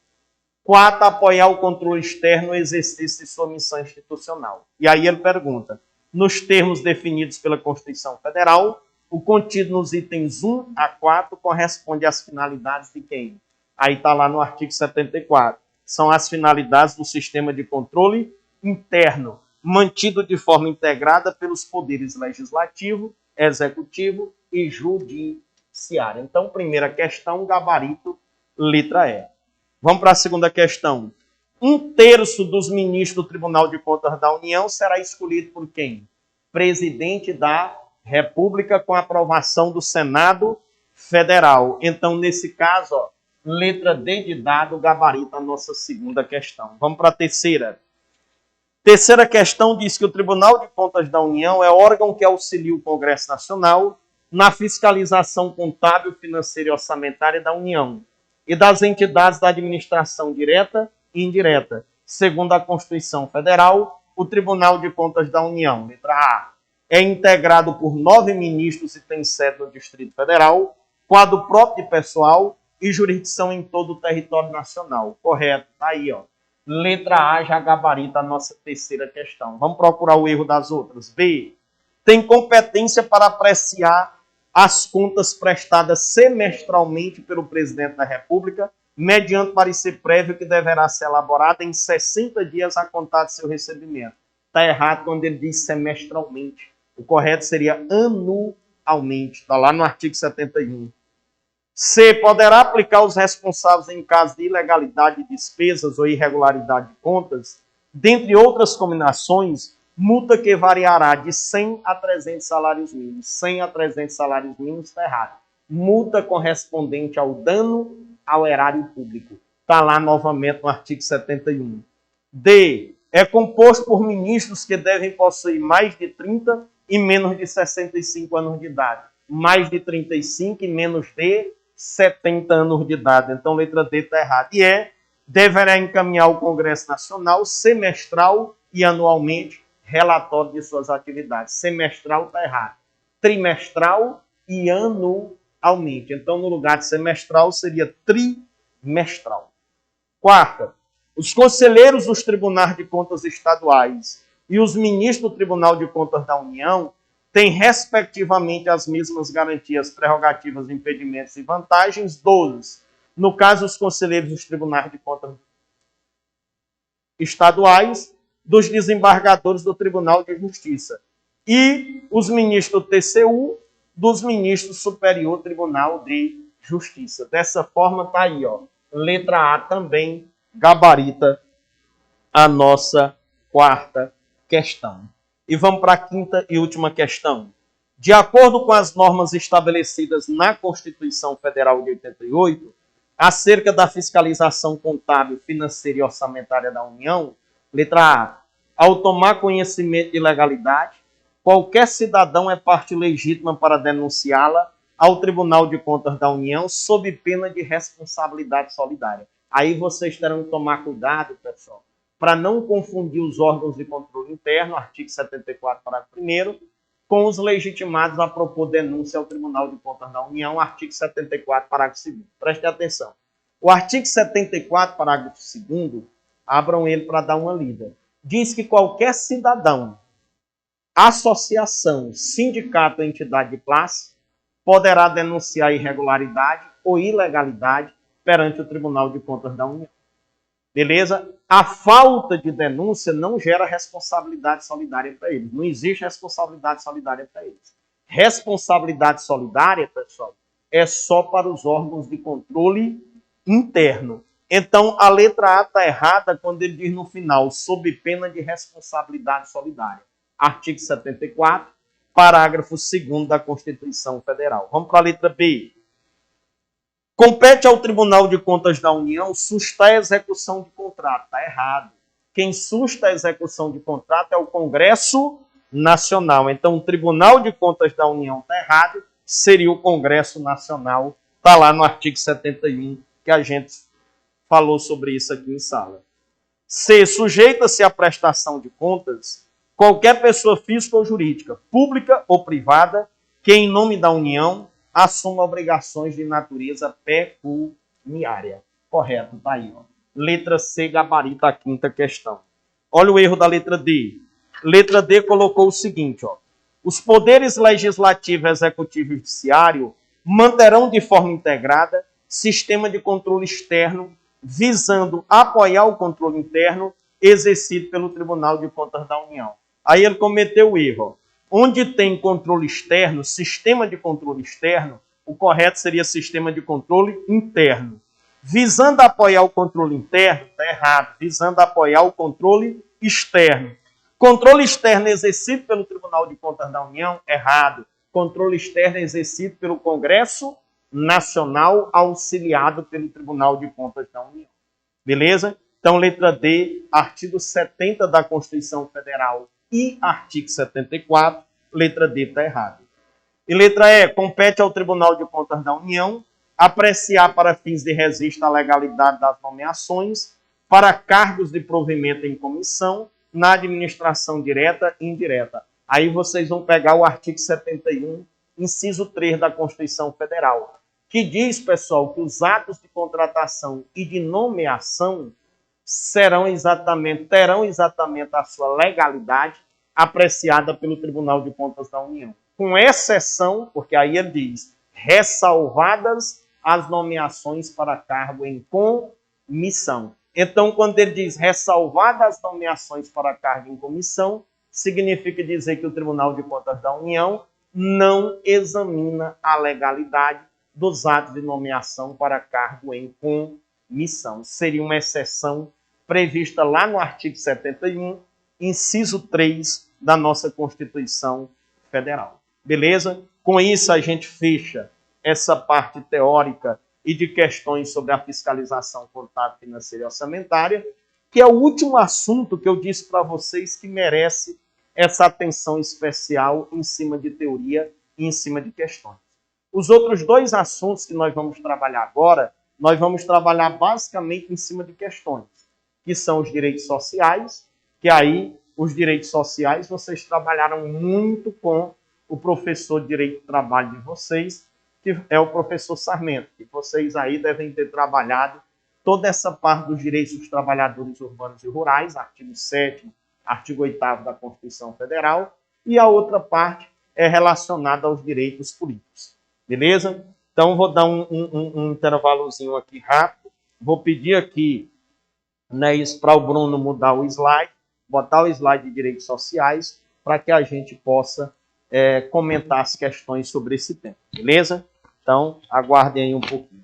4. Apoiar o controle externo no exercício de sua missão institucional. E aí ele pergunta, nos termos definidos pela Constituição Federal, o contido nos itens 1 a 4 corresponde às finalidades de quem? Aí está lá no artigo 74. São as finalidades do sistema de controle interno, mantido de forma integrada pelos poderes legislativo, executivo e judiciário. Então, primeira questão, gabarito, letra E. Vamos para a segunda questão. 1/3 dos ministros do Tribunal de Contas da União será escolhido por quem? Presidente da República, com aprovação do Senado Federal. Então, nesse caso, ó, letra D de dado, gabarita a nossa segunda questão. Vamos para a terceira. Terceira questão diz que o Tribunal de Contas da União é órgão que auxilia o Congresso Nacional na fiscalização contábil, financeira e orçamentária da União e das entidades da administração direta e indireta. Segundo a Constituição Federal, o Tribunal de Contas da União, letra A, é integrado por 9 ministros e tem sede no Distrito Federal, quadro próprio de pessoal e jurisdição em todo o território nacional. Correto, tá aí, ó. Letra A já gabarita a nossa terceira questão. Vamos procurar o erro das outras. B, tem competência para apreciar as contas prestadas semestralmente pelo Presidente da República, mediante parecer prévio que deverá ser elaborado em 60 dias a contar de seu recebimento. Está errado quando ele diz semestralmente. O correto seria anualmente. Está lá no artigo 71. C. Poderá aplicar os responsáveis em caso de ilegalidade de despesas ou irregularidade de contas, dentre outras combinações, multa que variará de 100 a 300 salários mínimos. 100 a 300 salários mínimos está errado. Multa correspondente ao dano ao erário público. Está lá novamente no artigo 71. D. É composto por ministros que devem possuir mais de 30 e menos de 65 anos de idade. Mais de 35 e menos de 70 anos de idade. Então, letra D está errada. E deverá encaminhar ao Congresso Nacional semestral e anualmente relatório de suas atividades. Semestral está errado. Trimestral e anualmente. Então, no lugar de semestral, seria trimestral. Quarta, os conselheiros dos tribunais de contas estaduais e os ministros do Tribunal de Contas da União têm, respectivamente, as mesmas garantias, prerrogativas, impedimentos e vantagens dos, no caso, os conselheiros dos tribunais de contas estaduais, dos desembargadores do Tribunal de Justiça e os ministros do TCU, dos ministros do Superior Tribunal de Justiça. Dessa forma, está aí, ó. Letra A também gabarita a nossa quarta questão. E vamos para a quinta e última questão. De acordo com as normas estabelecidas na Constituição Federal de 88, acerca da fiscalização contábil, financeira e orçamentária da União, letra A, ao tomar conhecimento de ilegalidade, qualquer cidadão é parte legítima para denunciá-la ao Tribunal de Contas da União sob pena de responsabilidade solidária. Aí vocês terão que tomar cuidado, pessoal, para não confundir os órgãos de controle interno, artigo 74, parágrafo 1º, com os legitimados a propor denúncia ao Tribunal de Contas da União, artigo 74, parágrafo 2º. Prestem atenção. O artigo 74, parágrafo 2º, abram ele para dar uma lida. Diz que qualquer cidadão, associação, sindicato ou entidade de classe poderá denunciar irregularidade ou ilegalidade perante o Tribunal de Contas da União. Beleza? A falta de denúncia não gera responsabilidade solidária para eles. Não existe responsabilidade solidária para eles. Responsabilidade solidária, pessoal, é só para os órgãos de controle interno. Então, a letra A está errada quando ele diz no final, sob pena de responsabilidade solidária. Artigo 74, parágrafo 2º da Constituição Federal. Vamos para a letra B. Compete ao Tribunal de Contas da União sustar a execução de contrato. Está errado. Quem susta a execução de contrato é o Congresso Nacional. Então, o Tribunal de Contas da União está errado, seria o Congresso Nacional. Está lá no artigo 71, que a gente falou sobre isso aqui em sala. C. Sujeita-se à prestação de contas qualquer pessoa física ou jurídica, pública ou privada, que, em nome da União, assuma obrigações de natureza pecuniária. Correto, está aí. Ó. Letra C, gabarita a quinta questão. Olha o erro da letra D. Letra D colocou o seguinte, ó. Os poderes legislativo, executivo e judiciário manterão de forma integrada sistema de controle externo visando apoiar o controle interno exercido pelo Tribunal de Contas da União. Aí ele cometeu o erro. Onde tem controle externo, sistema de controle externo, o correto seria sistema de controle interno. Visando apoiar o controle interno, está errado. Visando apoiar o controle externo. Controle externo exercido pelo Tribunal de Contas da União, errado. Controle externo exercido pelo Congresso Nacional, auxiliado pelo Tribunal de Contas da União. Beleza? Então, letra D, artigo 70 da Constituição Federal e artigo 74, letra D está errado. E letra E, compete ao Tribunal de Contas da União apreciar para fins de registro a legalidade das nomeações para cargos de provimento em comissão na administração direta e indireta. Aí vocês vão pegar o artigo 71, inciso 3 da Constituição Federal, que diz, pessoal, que os atos de contratação e de nomeação terão exatamente a sua legalidade apreciada pelo Tribunal de Contas da União. Com exceção, porque aí ele diz, ressalvadas as nomeações para cargo em comissão. Então, quando ele diz ressalvadas as nomeações para cargo em comissão, significa dizer que o Tribunal de Contas da União não examina a legalidade dos atos de nomeação para cargo em comissão. Seria uma exceção prevista lá no artigo 71, inciso 3 da nossa Constituição Federal. Beleza? Com isso, a gente fecha essa parte teórica e de questões sobre a fiscalização contábil, financeira e orçamentária, que é o último assunto que eu disse para vocês que merece essa atenção especial em cima de teoria e em cima de questões. Os outros dois assuntos que nós vamos trabalhar agora, nós vamos trabalhar basicamente em cima de questões, que são os direitos sociais, que aí os direitos sociais vocês trabalharam muito com o professor de Direito do Trabalho de vocês, que é o professor Sarmento, que vocês aí devem ter trabalhado toda essa parte dos direitos dos trabalhadores urbanos e rurais, artigo 7º, artigo 8º da Constituição Federal, e a outra parte é relacionada aos direitos políticos. Beleza? Então, vou dar um intervalozinho aqui rápido. Vou pedir aqui, né, isso para o Bruno mudar o slide, botar o slide de direitos sociais, para que a gente possa comentar as questões sobre esse tema. Beleza? Então, aguardem aí um pouquinho.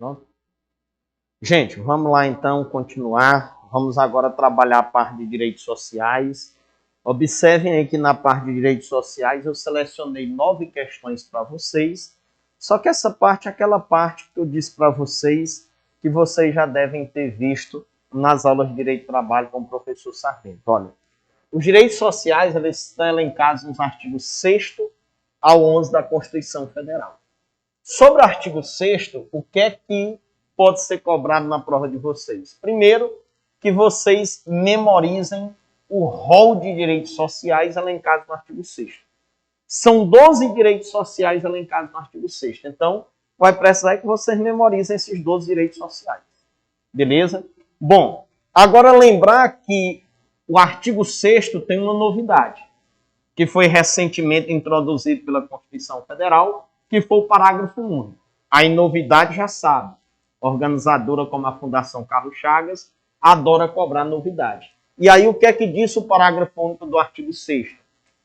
Pronto. Gente, vamos lá então continuar. Vamos agora trabalhar a parte de direitos sociais. Observem aí que na parte de direitos sociais eu selecionei 9 questões para vocês. Só que essa parte é aquela parte que eu disse para vocês que vocês já devem ter visto nas aulas de Direito do Trabalho com o professor Sarmento. Olha, os direitos sociais eles estão elencados nos artigos 6º ao 11 da Constituição Federal. Sobre o artigo 6º, o que é que pode ser cobrado na prova de vocês? Primeiro, que vocês memorizem o rol de direitos sociais elencados no artigo 6º. São 12 direitos sociais elencados no artigo 6º. Então, vai precisar que vocês memorizem esses 12 direitos sociais. Beleza? Bom, agora lembrar que o artigo 6º tem uma novidade, que foi recentemente introduzido pela Constituição Federal, que foi o parágrafo único. A novidade já sabe. Organizadora como a Fundação Carlos Chagas adora cobrar novidade. E aí o que é que diz o parágrafo único do artigo 6º?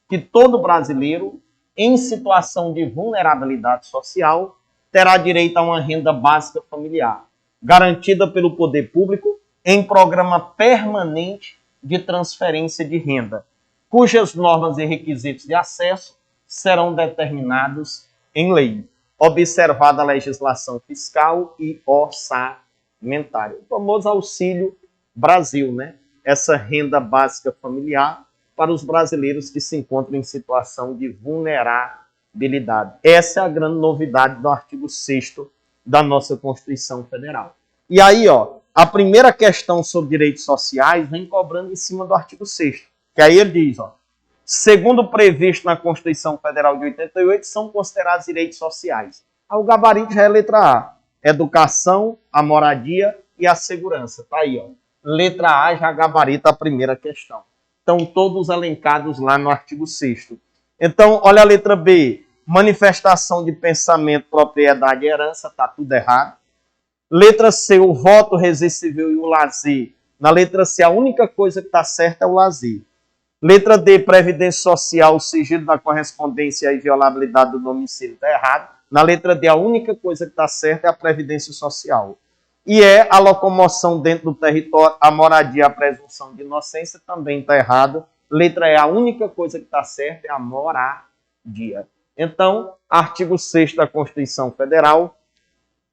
Que todo brasileiro em situação de vulnerabilidade social terá direito a uma renda básica familiar, garantida pelo poder público em programa permanente de transferência de renda, cujas normas e requisitos de acesso serão determinados em lei, observada a legislação fiscal e orçamentária. O famoso Auxílio Brasil, né? Essa renda básica familiar para os brasileiros que se encontram em situação de vulnerabilidade. Essa é a grande novidade do artigo 6º da nossa Constituição Federal. E aí, ó, a primeira questão sobre direitos sociais vem cobrando em cima do artigo 6º, que aí ele diz, ó, segundo o previsto na Constituição Federal de 88, são considerados direitos sociais. O gabarito já é letra A. Educação, a moradia e a segurança. Tá aí, ó. Letra A já gabarita a primeira questão. Estão todos elencados lá no artigo 6º. Então, olha a letra B. Manifestação de pensamento, propriedade e herança. Tá tudo errado. Letra C, o voto, registro civil e o lazer. Na letra C, a única coisa que está certa é o lazer. Letra D, previdência social, o sigilo da correspondência e inviolabilidade do domicílio. Está errado. Na letra D, a única coisa que está certa é a previdência social. E é a locomoção dentro do território, a moradia, a presunção de inocência, também está errado. Letra E, a única coisa que está certa é a moradia. Então, artigo 6º da Constituição Federal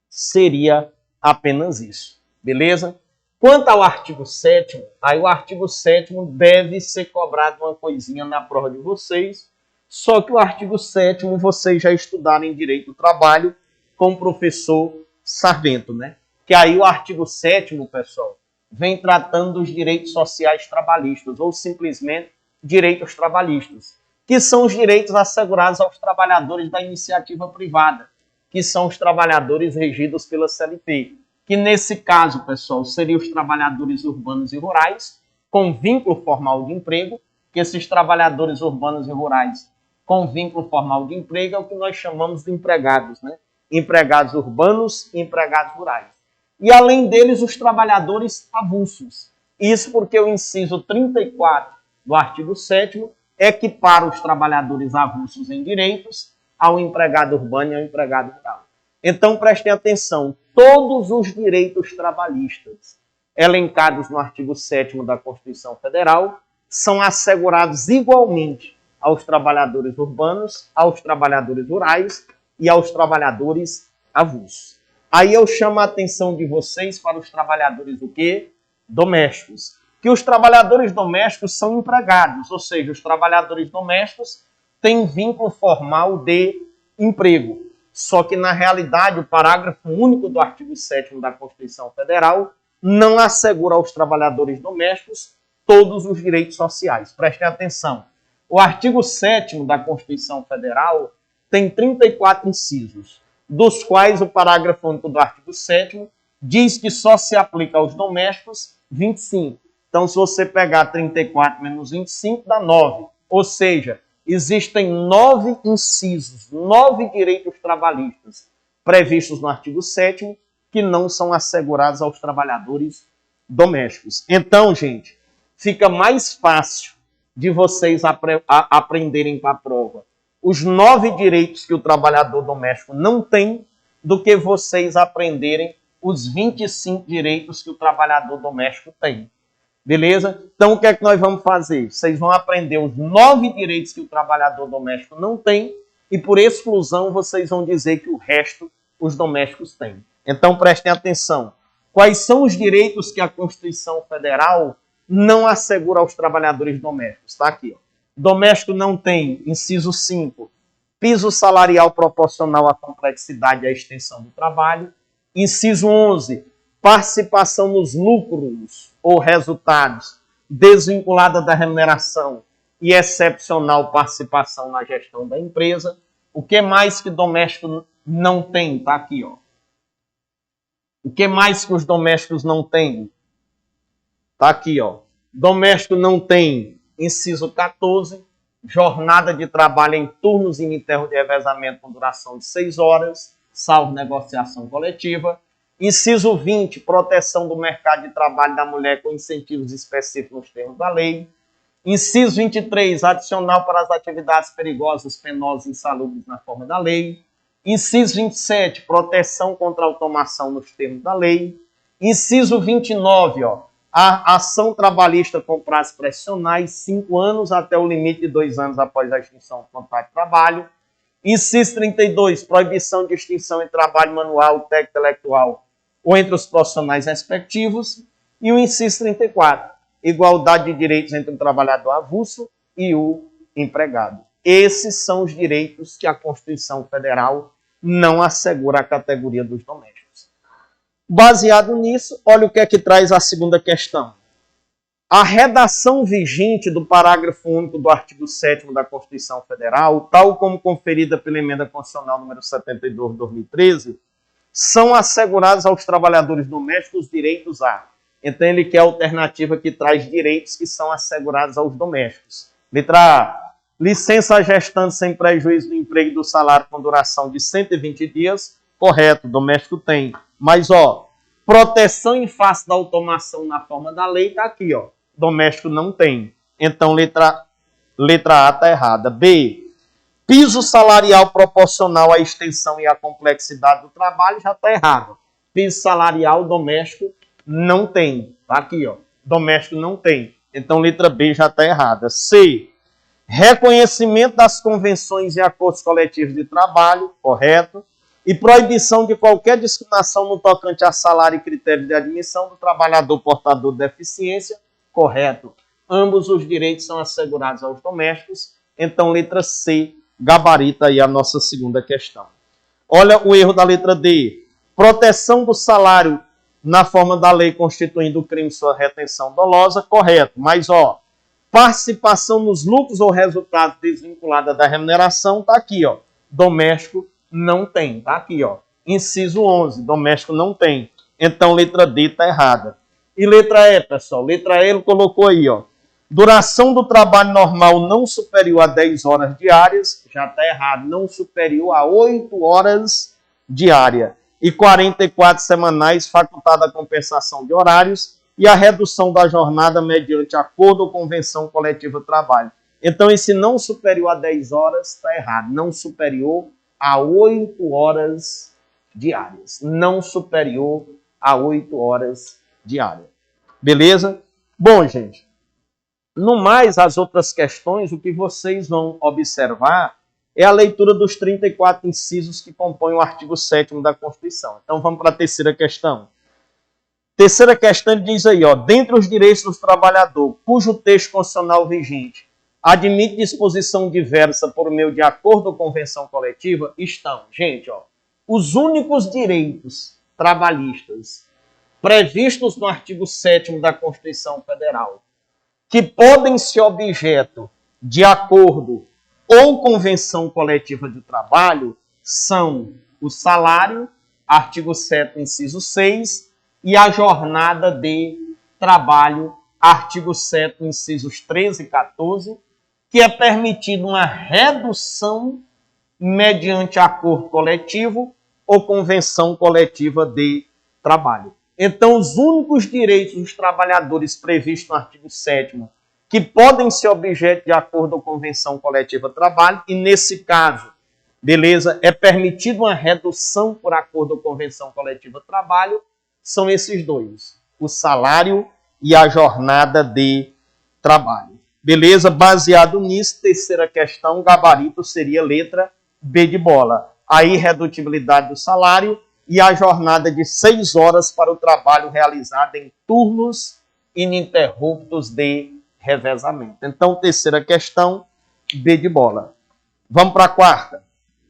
seria apenas isso. Beleza? Quanto ao artigo 7º, aí o artigo 7º deve ser cobrado uma coisinha na prova de vocês, só que o artigo 7º vocês já estudaram em Direito do Trabalho com o professor Sarmento, né? Que aí o artigo 7º, pessoal, vem tratando dos direitos sociais trabalhistas, ou simplesmente direitos trabalhistas, que são os direitos assegurados aos trabalhadores da iniciativa privada, que são os trabalhadores regidos pela CLT, que nesse caso, pessoal, seriam os trabalhadores urbanos e rurais, com vínculo formal de emprego, que esses trabalhadores urbanos e rurais com vínculo formal de emprego é o que nós chamamos de empregados, né? Empregados urbanos e empregados rurais. E além deles, os trabalhadores avulsos. Isso porque o inciso 34 do artigo 7º equipara os trabalhadores avulsos em direitos ao empregado urbano e ao empregado rural. Então, prestem atenção, todos os direitos trabalhistas elencados no artigo 7º da Constituição Federal são assegurados igualmente aos trabalhadores urbanos, aos trabalhadores rurais e aos trabalhadores avulsos. Aí eu chamo a atenção de vocês para os trabalhadores o quê? Domésticos. Que os trabalhadores domésticos são empregados, ou seja, os trabalhadores domésticos têm vínculo formal de emprego. Só que, na realidade, o parágrafo único do artigo 7º da Constituição Federal não assegura aos trabalhadores domésticos todos os direitos sociais. Prestem atenção. O artigo 7º da Constituição Federal tem 34 incisos, dos quais o parágrafo único do artigo 7º diz que só se aplica aos domésticos 25. Então, se você pegar 34 menos 25, dá 9. Ou seja, existem 9 incisos, 9 direitos trabalhistas previstos no artigo 7º que não são assegurados aos trabalhadores domésticos. Então, gente, fica mais fácil de vocês aprenderem para a prova os 9 direitos que o trabalhador doméstico não tem do que vocês aprenderem os 25 direitos que o trabalhador doméstico tem. Beleza? Então, o que é que nós vamos fazer? Vocês vão aprender os 9 direitos que o trabalhador doméstico não tem e, por exclusão, vocês vão dizer que o resto os domésticos têm. Então, prestem atenção. Quais são os direitos que a Constituição Federal não assegura aos trabalhadores domésticos? Está aqui. Ó. Doméstico não tem, inciso 5, piso salarial proporcional à complexidade e à extensão do trabalho. Inciso 11, participação nos lucros ou resultados desvinculada da remuneração e excepcional participação na gestão da empresa. O que mais que doméstico não tem? Está aqui, ó. O que mais que os domésticos não têm? Está aqui, ó. Doméstico não tem, inciso 14, jornada de trabalho em turnos ininternos de revezamento com duração de 6 horas, salvo negociação coletiva. Inciso 20, proteção do mercado de trabalho da mulher com incentivos específicos nos termos da lei. Inciso 23, adicional para as atividades perigosas, penosas e insalubres na forma da lei. Inciso 27, proteção contra a automação nos termos da lei. Inciso 29, ó, a ação trabalhista com prazos pressionais, 5 anos até o limite de 2 anos após a extinção do contrato de trabalho. Inciso 32, proibição de extinção em trabalho manual, técnico intelectual ou entre os profissionais respectivos. E o inciso 34, igualdade de direitos entre o trabalhador avulso e o empregado. Esses são os direitos que a Constituição Federal não assegura à categoria dos domésticos. Baseado nisso, olha o que é que traz a segunda questão. A redação vigente do parágrafo único do artigo 7º da Constituição Federal, tal como conferida pela Emenda Constitucional número 72 de 2013, são assegurados aos trabalhadores domésticos direitos a. Então, ele quer a alternativa que traz direitos que são assegurados aos domésticos. Letra A. Licença gestante sem prejuízo do emprego e do salário com duração de 120 dias. Correto, doméstico tem. Mas, ó, proteção em face da automação na forma da lei está aqui, ó. Doméstico não tem. Então, letra A está errada. B. Piso salarial proporcional à extensão e à complexidade do trabalho já está errado. Piso salarial doméstico não tem. Está aqui, ó. Doméstico não tem. Então, letra B já está errada. C. Reconhecimento das convenções e acordos coletivos de trabalho, correto. E proibição de qualquer discriminação no tocante a salário e critério de admissão do trabalhador portador de deficiência, correto. Ambos os direitos são assegurados aos domésticos. Então, letra C, gabarita aí a nossa segunda questão. Olha o erro da letra D. Proteção do salário na forma da lei constituindo o crime de sua retenção dolosa, correto. Mas, ó, participação nos lucros ou resultados desvinculada da remuneração, está aqui, ó. Doméstico não tem, está aqui, ó. Inciso 11, doméstico não tem. Então, letra D está errada. E letra E, pessoal? Letra E ele colocou aí, ó. Duração do trabalho normal não superior a 10 horas diárias, já está errado, não superior a 8 horas diárias. E 44 semanais, facultada a compensação de horários e a redução da jornada mediante acordo ou convenção coletiva de trabalho. Então, esse não superior a 10 horas está errado, não superior a 8 horas diárias. Não superior a 8 horas diárias. Beleza? Bom, gente, no mais, as outras questões, o que vocês vão observar é a leitura dos 34 incisos que compõem o artigo 7º da Constituição. Então, vamos para a terceira questão. Terceira questão diz aí, ó, dentre os direitos do trabalhador, cujo texto constitucional vigente admite disposição diversa por meio de acordo ou convenção coletiva, estão, gente, ó, os únicos direitos trabalhistas previstos no artigo 7º da Constituição Federal, que podem ser objeto de acordo ou convenção coletiva de trabalho, são o salário, artigo 7º, inciso 6, e a jornada de trabalho, artigo 7º, incisos 13 e 14, que é permitida uma redução mediante acordo coletivo ou convenção coletiva de trabalho. Então, os únicos direitos dos trabalhadores previstos no artigo 7º que podem ser objeto de acordo ou convenção coletiva de trabalho, e nesse caso, Beleza? É permitida uma redução por acordo ou convenção coletiva de trabalho. São esses dois, o salário e a jornada de trabalho. Beleza? Baseado nisso, terceira questão, gabarito seria letra B de bola. A irredutibilidade do salário e a jornada de 6 horas para o trabalho realizado em turnos ininterruptos de revezamento. Então, terceira questão, B de bola. Vamos para a quarta.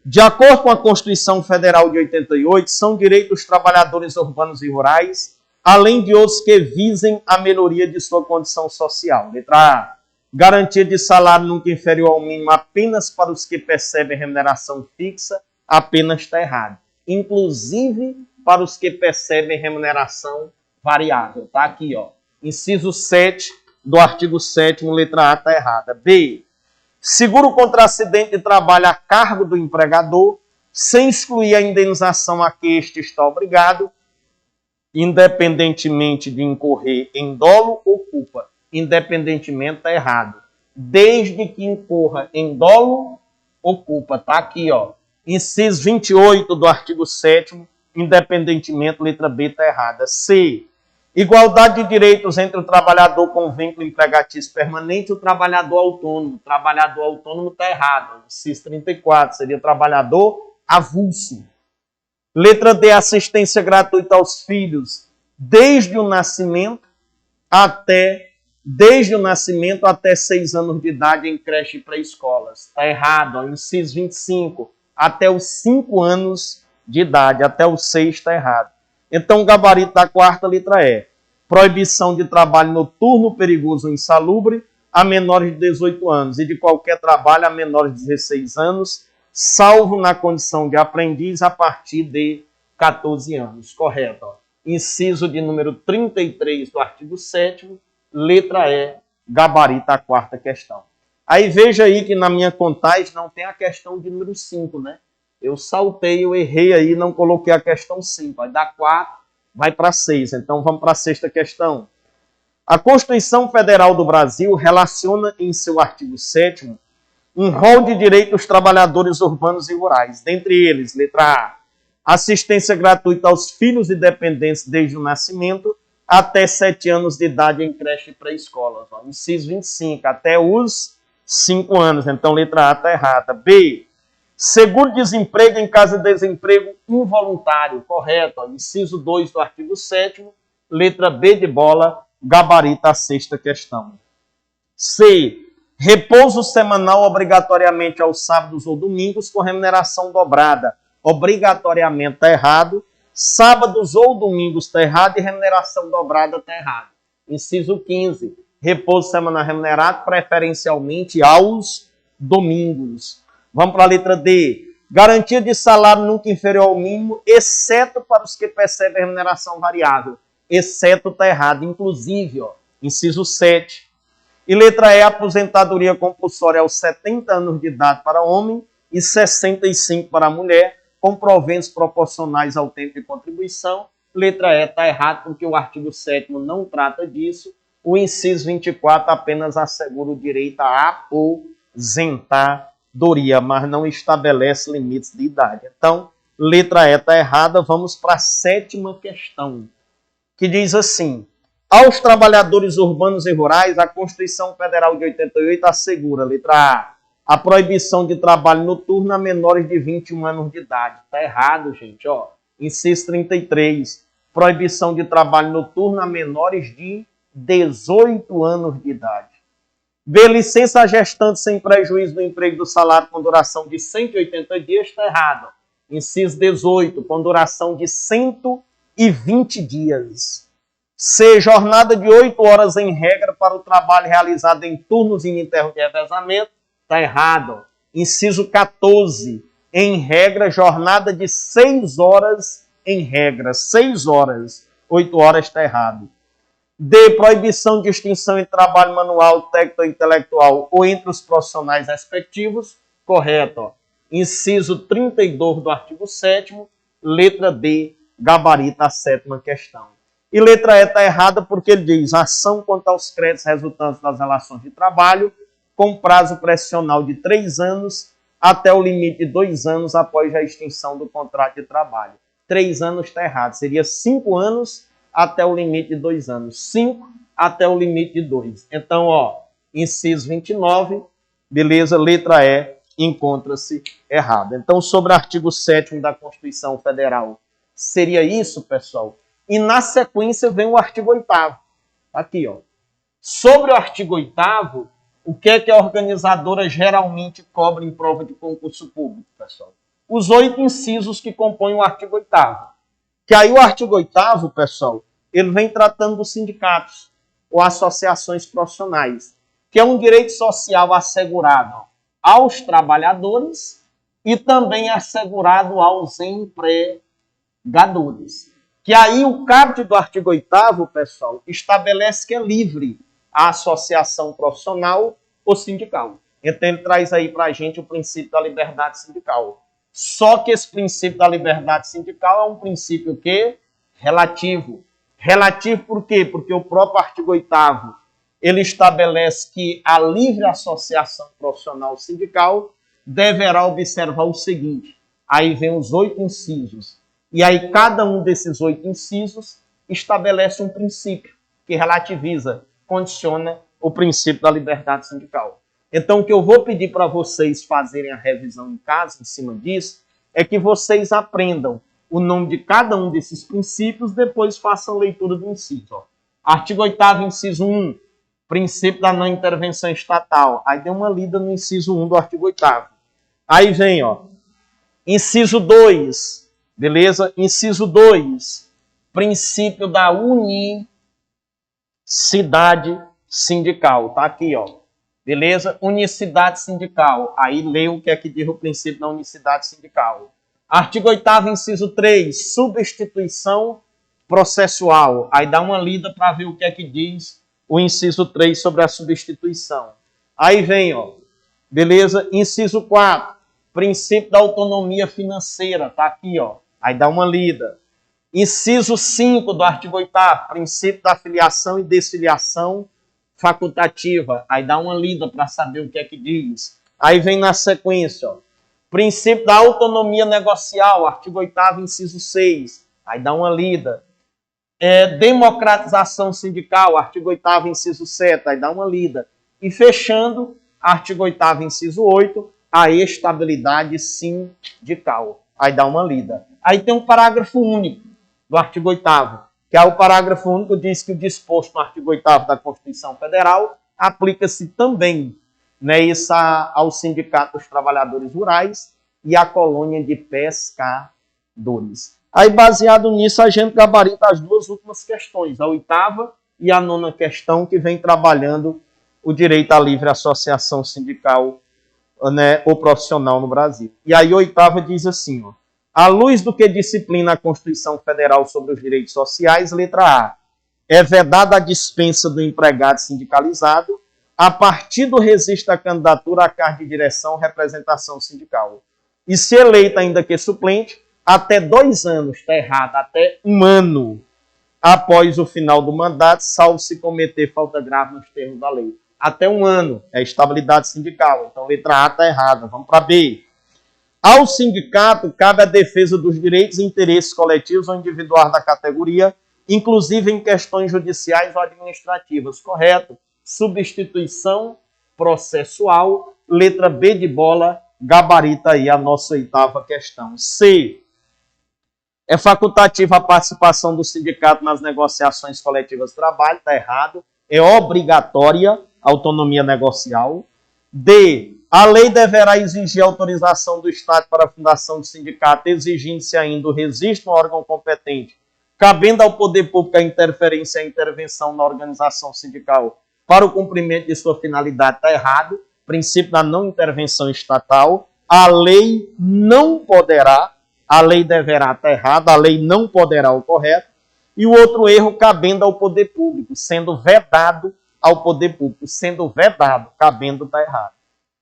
De acordo com a Constituição Federal de 88, são direitos dos trabalhadores urbanos e rurais, além de outros que visem a melhoria de sua condição social. Letra A. Garantia de salário nunca inferior ao mínimo apenas para os que percebem remuneração fixa, apenas está errado. Inclusive para os que percebem remuneração variável. Está aqui, ó. Inciso 7 do artigo 7º, letra A, está errada. B. Seguro contra acidente de trabalho a cargo do empregador, sem excluir a indenização a que este está obrigado, independentemente de incorrer em dolo ou culpa. Independentemente está errado. Desde que incorra em dolo ou culpa. Está aqui, ó. Inciso 28 do artigo 7º, independentemente, letra B está errada. C. Igualdade de direitos entre o trabalhador com vínculo empregatício permanente e o trabalhador autônomo. O trabalhador autônomo está errado. Inciso 34 seria trabalhador avulso. Letra D. Assistência gratuita aos filhos desde o nascimento até 6 anos de idade em creche e pré-escolas. Está errado. Ó. Inciso 25. Até os 5 anos de idade. Até os 6 está errado. Então, o gabarito da quarta letra é proibição de trabalho noturno, perigoso ou insalubre a menores de 18 anos e de qualquer trabalho a menores de 16 anos, salvo na condição de aprendiz a partir de 14 anos. Correto. Ó. Inciso de número 33 do artigo 7º, letra E, gabarito a quarta questão. Aí veja aí que na minha contagem não tem a questão de número 5, né? Eu saltei, eu errei aí, não coloquei a questão 5. Vai dar 4, vai para 6. Então vamos para a sexta questão. A Constituição Federal do Brasil relaciona em seu artigo 7º um rol de direitos dos trabalhadores urbanos e rurais. Dentre eles, letra A, assistência gratuita aos filhos e dependentes desde o nascimento até 7 anos de idade em creche e pré-escola. Inciso 25, até os 5 anos. Então letra A está errada. B, seguro-desemprego em caso de desemprego involuntário. Correto. Ó. Inciso 2 do artigo 7º, letra B de bola, gabarita a sexta questão. C. Repouso semanal obrigatoriamente aos sábados ou domingos com remuneração dobrada. Obrigatoriamente está errado. Sábados ou domingos está errado e remuneração dobrada está errado. Inciso 15. Repouso semanal remunerado preferencialmente aos domingos. Vamos para a letra D. Garantia de salário nunca inferior ao mínimo, exceto para os que percebem remuneração variável. Exceto está errado. Inclusive, ó, inciso 7. E letra E, aposentadoria compulsória aos 70 anos de idade para homem e 65 para mulher, com proventos proporcionais ao tempo de contribuição. Letra E está errado, porque o artigo 7º não trata disso. O inciso 24 apenas assegura o direito à aposentadoria, mas não estabelece limites de idade. Então, letra E está errada. Vamos para a sétima questão, que diz assim: aos trabalhadores urbanos e rurais, a Constituição Federal de 88 assegura, letra A proibição de trabalho noturno a menores de 21 anos de idade. Está errado, gente. Ó. Inciso 33, proibição de trabalho noturno a menores de 18 anos de idade. B, licença a gestante sem prejuízo do emprego do salário com duração de 180 dias. Está errado. Inciso 18, com duração de 120 dias. C, jornada de 8 horas em regra para o trabalho realizado em turnos ininterruptos de revezamento. Está errado. Inciso 14, em regra, jornada de 6 horas em regra. 6 horas. 8 horas está errado. D, proibição de distinção entre trabalho manual, técnico ou intelectual ou entre os profissionais respectivos. Correto. Ó. Inciso 32 do artigo 7º, letra D, gabarita a sétima questão. E letra E está errada porque ele diz ação quanto aos créditos resultantes das relações de trabalho com prazo pressional de 3 anos até o limite de 2 anos após a extinção do contrato de trabalho. 3 anos está errado. Seria 5 anos até o limite de 2 anos. 5 até o limite de 2. Então, inciso 29, beleza, letra E, encontra-se errada. Então, sobre o artigo 7º da Constituição Federal, seria isso, pessoal. E na sequência vem o artigo 8º. Aqui, Sobre o artigo 8º, o que é que a organizadora geralmente cobra em prova de concurso público, pessoal? Os 8 incisos que compõem o artigo 8º. Que aí o artigo 8º, pessoal, ele vem tratando dos sindicatos ou associações profissionais, que é um direito social assegurado aos trabalhadores e também assegurado aos empregadores. Que aí o caput do artigo 8º, pessoal, estabelece que é livre a associação profissional ou sindical. Então ele traz aí para a gente o princípio da liberdade sindical. Só que esse princípio da liberdade sindical é um princípio que relativo. Relativo por quê? Porque o próprio artigo 8º ele estabelece que a livre associação profissional sindical deverá observar o seguinte. Aí vem os 8 incisos. E aí cada um desses 8 incisos estabelece um princípio que relativiza, condiciona o princípio da liberdade sindical. Então, o que eu vou pedir para vocês fazerem a revisão em casa, em cima disso, é que vocês aprendam o nome de cada um desses princípios, depois façam leitura do inciso. Artigo 8º, inciso 1, princípio da não intervenção estatal. Aí dê uma lida no inciso 1 do artigo 8º. Aí vem, inciso 2, beleza? Inciso 2, princípio da unicidade sindical. Tá aqui, beleza? Unicidade sindical. Aí lê o que é que diz o princípio da unicidade sindical. Artigo 8º, inciso 3, substituição processual. Aí dá uma lida para ver o que é que diz o inciso 3 sobre a substituição. Aí vem, beleza? Inciso 4, princípio da autonomia financeira. Tá aqui, Aí dá uma lida. Inciso 5 do artigo 8º, princípio da filiação e desfiliação facultativa. Aí dá uma lida para saber o que é que diz. Aí vem na sequência, princípio da autonomia negocial, artigo 8º, inciso 6. Aí dá uma lida. Democratização sindical, artigo 8º, inciso 7. Aí dá uma lida. E fechando, artigo 8º, inciso 8, a estabilidade sindical. Aí dá uma lida. Aí tem um parágrafo único do artigo 8º, que é o parágrafo único, diz que o disposto no artigo 8º da Constituição Federal aplica-se também, isso aos sindicatos dos trabalhadores rurais e à colônia de pescadores. Aí, baseado nisso, a gente gabarita as 2 últimas questões, a 8ª e a 9ª questão, que vem trabalhando o direito à livre associação sindical, ou profissional no Brasil. E aí, a 8ª diz assim, à luz do que disciplina a Constituição Federal sobre os direitos sociais, letra A, é vedada a dispensa do empregado sindicalizado a partir do registro da candidatura à cargo de direção ou representação sindical. E se eleita ainda que suplente, até 2 anos, está errado, até 1 ano após o final do mandato, salvo se cometer falta grave nos termos da lei. Até 1 ano é estabilidade sindical. Então, letra A está errada. Vamos para B. Ao sindicato, cabe a defesa dos direitos e interesses coletivos ou individuais da categoria, inclusive em questões judiciais ou administrativas. Correto? Substituição processual. Letra B de bola, gabarita aí a nossa 8ª questão. C. É facultativa a participação do sindicato nas negociações coletivas de trabalho. Está errado. É obrigatória a autonomia negocial. D. A lei deverá exigir autorização do Estado para a fundação do sindicato, exigindo-se ainda o registro no órgão competente, cabendo ao poder público a interferência e a intervenção na organização sindical para o cumprimento de sua finalidade. Está errado. Princípio da não intervenção estatal. A lei não poderá, a lei deverá, está errado, a lei não poderá, o correto. E o outro erro, cabendo ao poder público, sendo vedado ao poder público, sendo vedado, cabendo, está errado.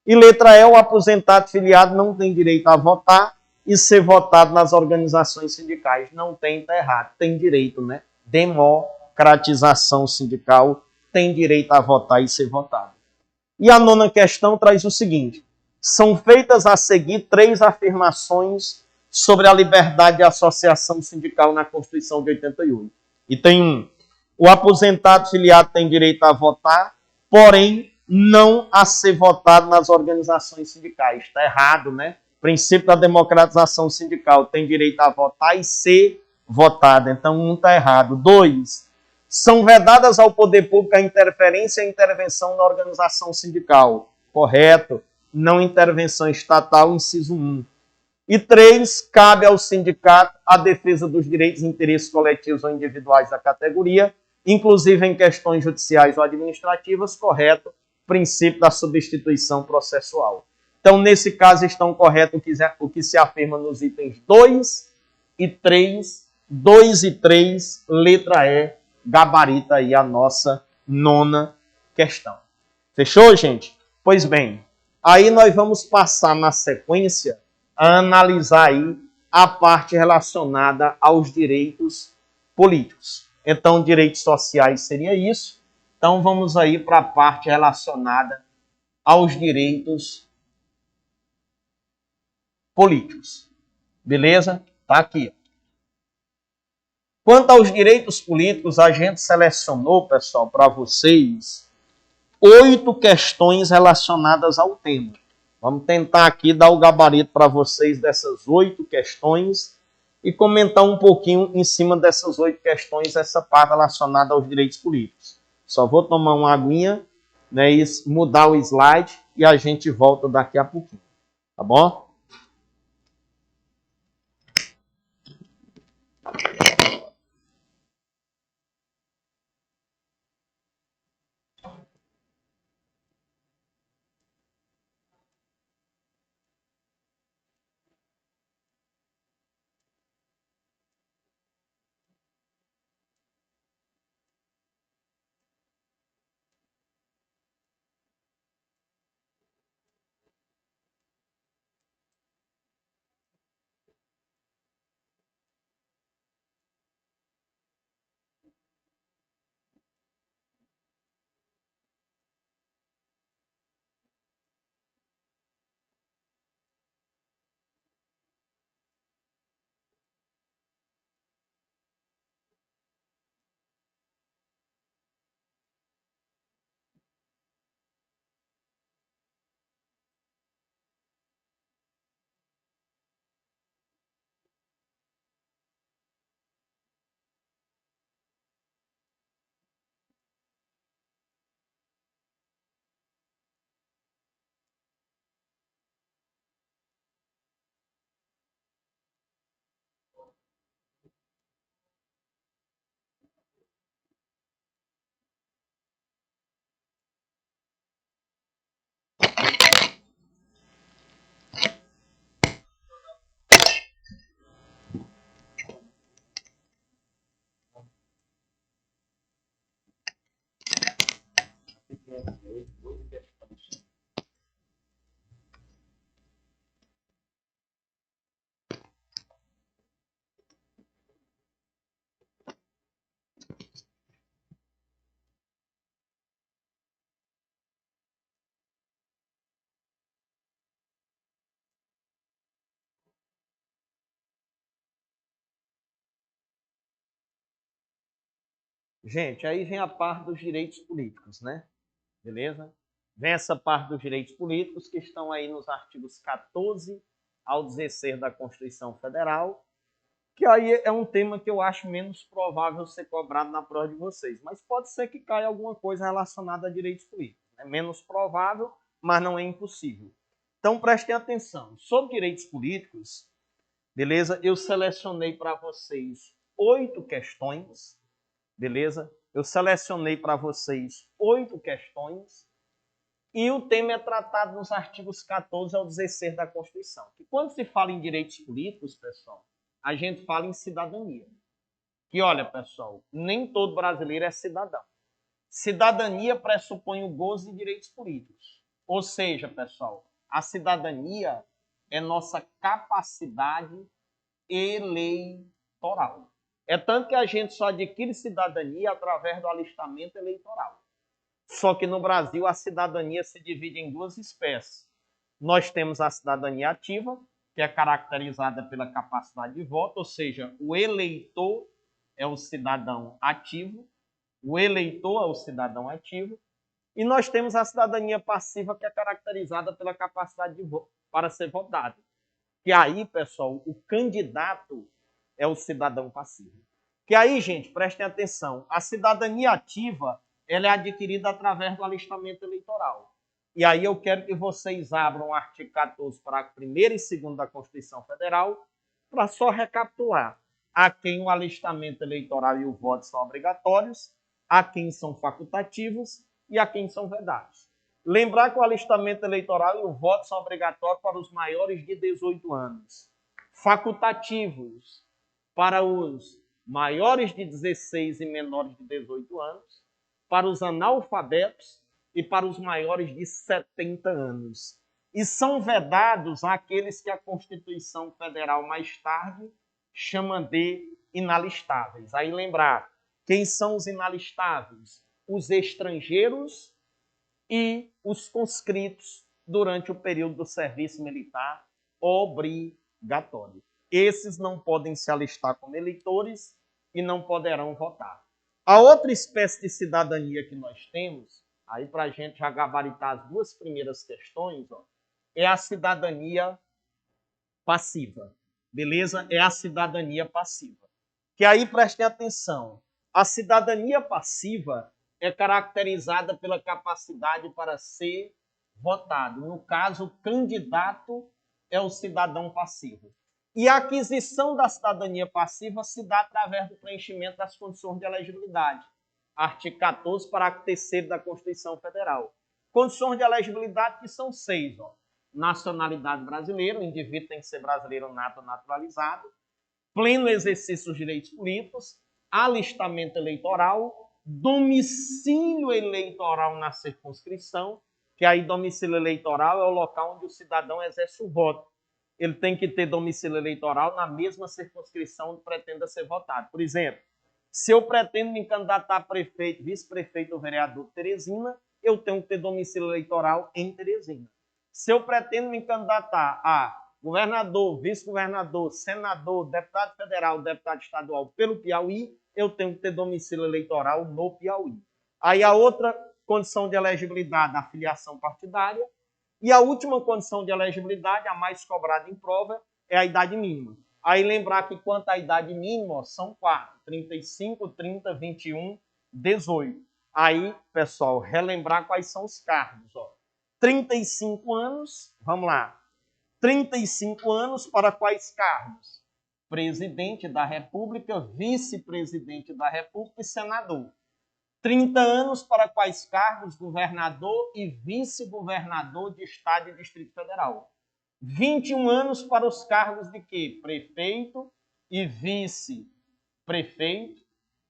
E letra E, o aposentado filiado não tem direito a votar e ser votado nas organizações sindicais. Não tem, está errado. Tem direito, Democratização sindical, tem direito a votar e ser votado. E a 9ª questão traz o seguinte. são feitas a seguir 3 afirmações sobre a liberdade de associação sindical na Constituição de 88. E tem um: o aposentado filiado tem direito a votar, porém não a ser votado nas organizações sindicais. Está errado, né? O princípio da democratização sindical: tem direito a votar e ser votado. Então, um está errado. 2, são vedadas ao poder público a interferência e a intervenção na organização sindical. Correto. Não intervenção estatal, inciso 1. E 3, cabe ao sindicato a defesa dos direitos e interesses coletivos ou individuais da categoria, inclusive em questões judiciais ou administrativas. Correto. Princípio da substituição processual. Então, nesse caso, estão corretos o que se afirma nos itens 2 e 3, 2 e 3, letra E, gabarita aí a nossa 9ª questão. Fechou, gente? Pois bem, aí nós vamos passar na sequência a analisar aí a parte relacionada aos direitos políticos. Então, direitos sociais seria isso. Então, vamos aí para a parte relacionada aos direitos políticos. Beleza? Tá aqui. Quanto aos direitos políticos, a gente selecionou, pessoal, para vocês 8 questões relacionadas ao tema. Vamos tentar aqui dar o gabarito para vocês dessas 8 questões e comentar um pouquinho em cima dessas 8 questões, essa parte relacionada aos direitos políticos. Só vou tomar uma aguinha, né, e mudar o slide e a gente volta daqui a pouquinho. Tá bom? Gente, aí vem a parte dos direitos políticos, né? Beleza? Vem essa parte dos direitos políticos que estão aí nos artigos 14 ao 16 da Constituição Federal, que aí é um tema que eu acho menos provável ser cobrado na prova de vocês, mas pode ser que caia alguma coisa relacionada a direitos políticos. É menos provável, mas não é impossível. Então prestem atenção. Sobre direitos políticos, beleza? Eu selecionei para vocês 8 questões, beleza? Eu selecionei para vocês 8 questões e o tema é tratado nos artigos 14 ao 16 da Constituição. E quando se fala em direitos políticos, pessoal, a gente fala em cidadania. E olha, pessoal, nem todo brasileiro é cidadão. Cidadania pressupõe o gozo de direitos políticos. Ou seja, pessoal, a cidadania é nossa capacidade eleitoral. É tanto que a gente só adquire cidadania através do alistamento eleitoral. Só que no Brasil a cidadania se divide em 2 espécies. Nós temos a cidadania ativa, que é caracterizada pela capacidade de voto, ou seja, o eleitor é o cidadão ativo, o eleitor é o cidadão ativo, e nós temos a cidadania passiva, que é caracterizada pela capacidade de voto para ser votado. Que aí, pessoal, o candidato é o cidadão passivo. Que aí, gente, prestem atenção, a cidadania ativa ela é adquirida através do alistamento eleitoral. E aí eu quero que vocês abram o artigo 14, parágrafo 1º e 2º da Constituição Federal, para só recapitular a quem o alistamento eleitoral e o voto são obrigatórios, a quem são facultativos e a quem são vedados. Lembrar que o alistamento eleitoral e o voto são obrigatórios para os maiores de 18 anos, facultativos para os maiores de 16 e menores de 18 anos, para os analfabetos e para os maiores de 70 anos. E são vedados aqueles que a Constituição Federal mais tarde chama de inalistáveis. Aí lembrar, quem são os inalistáveis? Os estrangeiros e os conscritos durante o período do serviço militar obrigatório. Esses não podem se alistar como eleitores e não poderão votar. A outra espécie de cidadania que nós temos, aí para a gente já gabaritar as duas primeiras questões, ó, é a cidadania passiva. Beleza? É a cidadania passiva. Que aí prestem atenção, a cidadania passiva é caracterizada pela capacidade para ser votado. No caso, o candidato é o cidadão passivo. E a aquisição da cidadania passiva se dá através do preenchimento das condições de elegibilidade. Artigo 14, parágrafo 3º da Constituição Federal. Condições de elegibilidade que são 6. Ó. Nacionalidade brasileira, o indivíduo tem que ser brasileiro nato ou naturalizado. Pleno exercício dos direitos políticos. Alistamento eleitoral. Domicílio eleitoral na circunscrição, que aí domicílio eleitoral é o local onde o cidadão exerce o voto. Ele tem que ter domicílio eleitoral na mesma circunscrição onde pretenda ser votado. Por exemplo, se eu pretendo me candidatar a prefeito, vice-prefeito ou vereador de Teresina, eu tenho que ter domicílio eleitoral em Teresina. Se eu pretendo me candidatar a governador, vice-governador, senador, deputado federal, deputado estadual pelo Piauí, eu tenho que ter domicílio eleitoral no Piauí. Aí a outra condição de elegibilidade, a filiação partidária. E a última condição de elegibilidade, a mais cobrada em prova, é a idade mínima. Aí lembrar que quanto à idade mínima, ó, são 4, 35, 30, 21, 18. Aí, pessoal, relembrar quais são os cargos. Ó. 35 anos, vamos lá. 35 anos para quais cargos? Presidente da República, vice-presidente da República e senador. 30 anos para quais cargos? Governador e vice-governador de Estado e Distrito Federal. 21 anos para os cargos de quê? Prefeito e vice-prefeito.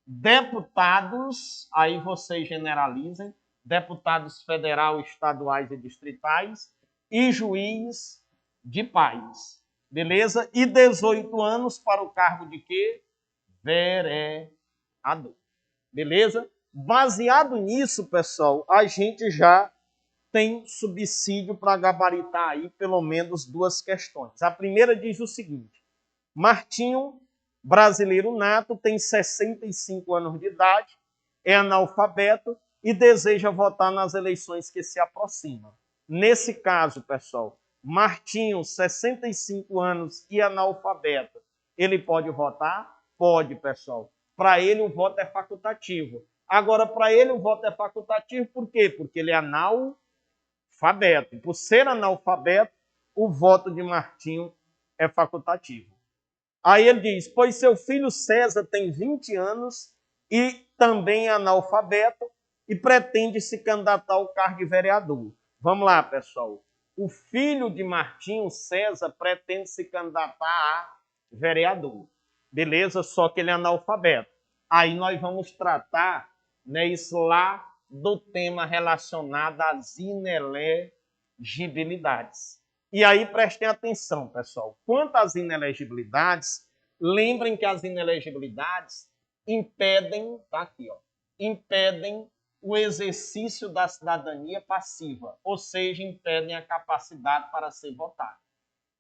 Deputados, aí vocês generalizem, deputados federal, estaduais e distritais, e juiz de paz. Beleza? E 18 anos para o cargo de quê? Vereador. Beleza? Baseado nisso, pessoal, a gente já tem subsídio para gabaritar aí pelo menos duas questões. A primeira diz o seguinte: Martinho, brasileiro nato, tem 65 anos de idade, é analfabeto e deseja votar nas eleições que se aproximam. Nesse caso, pessoal, Martinho, 65 anos e analfabeto, ele pode votar? Pode, pessoal. Para ele, o voto é facultativo. Agora, para ele, o voto é facultativo por quê? Porque ele é analfabeto. Por ser analfabeto, o voto de Martinho é facultativo. Aí ele diz, pois seu filho César tem 20 anos e também é analfabeto e pretende se candidatar ao cargo de vereador. Vamos lá, pessoal. O filho de Martinho, César, pretende se candidatar a vereador. Beleza? Só que ele é analfabeto. Aí nós vamos tratar, né, isso lá do tema relacionado às inelegibilidades. E aí prestem atenção, pessoal. Quanto às inelegibilidades, lembrem que as inelegibilidades impedem, tá aqui, ó, impedem o exercício da cidadania passiva, ou seja, impedem a capacidade para ser votado.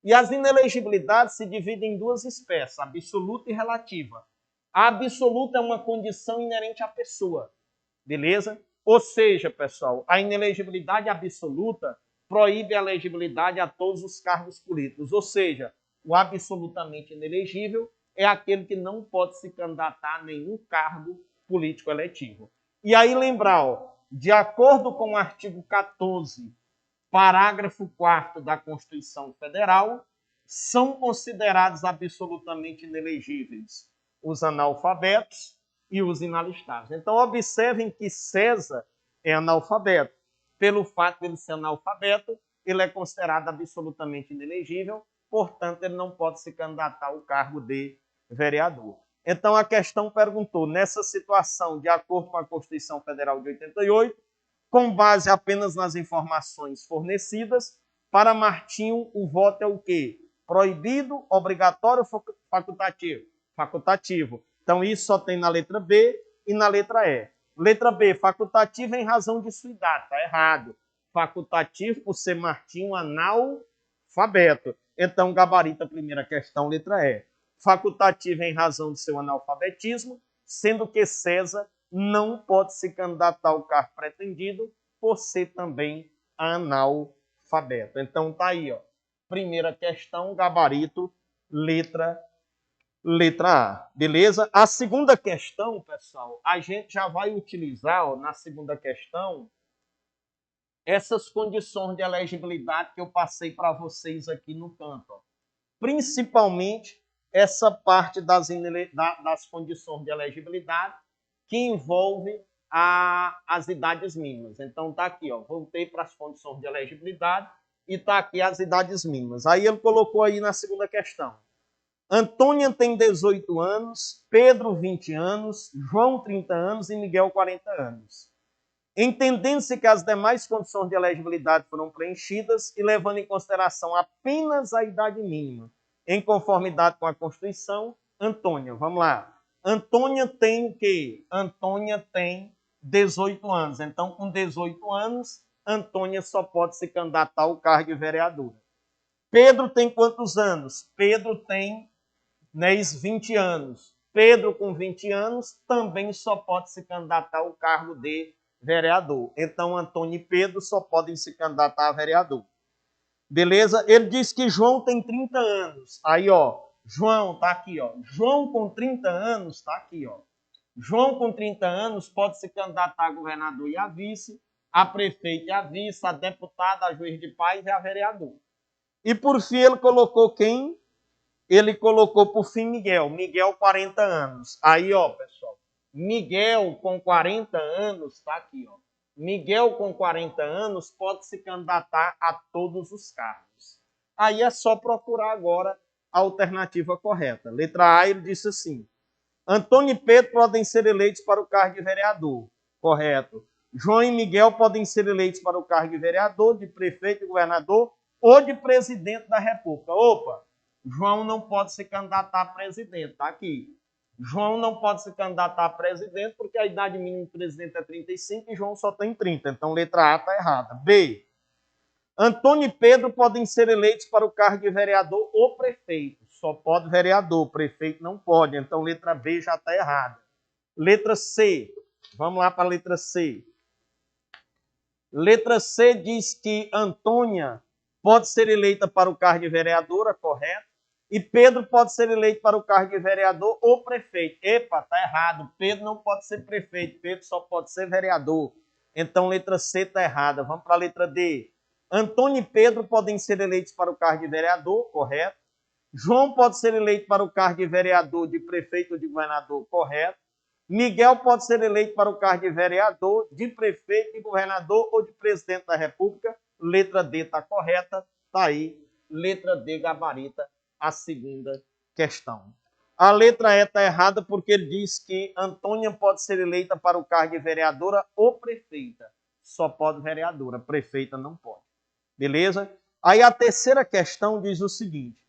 E as inelegibilidades se dividem em duas espécies, absoluta e relativa. A absoluta é uma condição inerente à pessoa, beleza? Ou seja, pessoal, a inelegibilidade absoluta proíbe a elegibilidade a todos os cargos políticos, ou seja, o absolutamente inelegível é aquele que não pode se candidatar a nenhum cargo político eletivo. E aí lembrar, ó, de acordo com o artigo 14, parágrafo 4º da Constituição Federal, são considerados absolutamente inelegíveis os analfabetos e os inalistados. Então, observem que César é analfabeto. Pelo fato de ele ser analfabeto, ele é considerado absolutamente inelegível, portanto, ele não pode se candidatar ao cargo de vereador. Então, a questão perguntou, nessa situação, de acordo com a Constituição Federal de 88, com base apenas nas informações fornecidas, para Martinho, o voto é o quê? Proibido, obrigatório ou facultativo? Facultativo. Então, isso só tem na letra B e na letra E. Letra B, facultativo em razão de sua idade. Está errado. Facultativo por ser Martinho analfabeto. Então, gabarita a primeira questão, letra E. Facultativo em razão de seu analfabetismo, sendo que César não pode se candidatar ao cargo pretendido por ser também analfabeto. Então, tá aí, ó. Primeira questão, gabarito, letra A. Beleza? A segunda questão, pessoal, a gente já vai utilizar, ó, na segunda questão, essas condições de elegibilidade que eu passei para vocês aqui no canto. Ó. Principalmente essa parte das condições de elegibilidade que envolve as idades mínimas. Então, tá aqui, ó, voltei para as condições de elegibilidade e tá aqui as idades mínimas. Aí ele colocou aí na segunda questão. Antônia tem 18 anos, Pedro 20 anos, João 30 anos e Miguel 40 anos. Entendendo-se que as demais condições de elegibilidade foram preenchidas e levando em consideração apenas a idade mínima, em conformidade com a Constituição, Antônia, vamos lá. Antônia tem o quê? Antônia tem 18 anos. Então, com 18 anos, Antônia só pode se candidatar ao cargo de vereadora. Pedro tem quantos anos? Pedro tem 20 anos. Pedro, com 20 anos, também só pode se candidatar ao cargo de vereador. Então, Antônio e Pedro só podem se candidatar a vereador. Beleza? Ele diz que João tem 30 anos. Aí, ó, João, tá aqui, ó. João com 30 anos, tá aqui, ó. João com 30 anos pode se candidatar a governador e a vice, a prefeito e a vice, a deputada, a juiz de paz e a vereador. E por fim ele colocou quem? Ele colocou por fim Miguel. Miguel, 40 anos. Aí, ó, pessoal. Miguel com 40 anos, tá aqui, ó. Miguel com 40 anos pode se candidatar a todos os cargos. Aí é só procurar agora a alternativa correta. Letra A, ele disse assim. Antônio e Pedro podem ser eleitos para o cargo de vereador. Correto. João e Miguel podem ser eleitos para o cargo de vereador, de prefeito, de governador ou de presidente da República. Opa! João não pode se candidatar a presidente, tá aqui. João não pode se candidatar a presidente porque a idade mínima do presidente é 35 e João só tem 30. Então, letra A está errada. B. Antônio e Pedro podem ser eleitos para o cargo de vereador ou prefeito. Só pode vereador, prefeito não pode. Então, letra B já está errada. Letra C. Vamos lá para a letra C. Letra C diz que Antônia pode ser eleita para o cargo de vereadora, correto? E Pedro pode ser eleito para o cargo de vereador ou prefeito. Epa, tá errado. Pedro não pode ser prefeito. Pedro só pode ser vereador. Então, letra C está errada. Vamos para a letra D. Antônio e Pedro podem ser eleitos para o cargo de vereador, correto? João pode ser eleito para o cargo de vereador, de prefeito ou de governador, correto? Miguel pode ser eleito para o cargo de vereador, de prefeito, de governador ou de presidente da República. Letra D está correta. Está aí. Letra D gabarita a segunda questão. A letra E está errada porque ele diz que Antônia pode ser eleita para o cargo de vereadora ou prefeita. Só pode vereadora, prefeita não pode. Beleza? Aí a terceira questão diz o seguinte.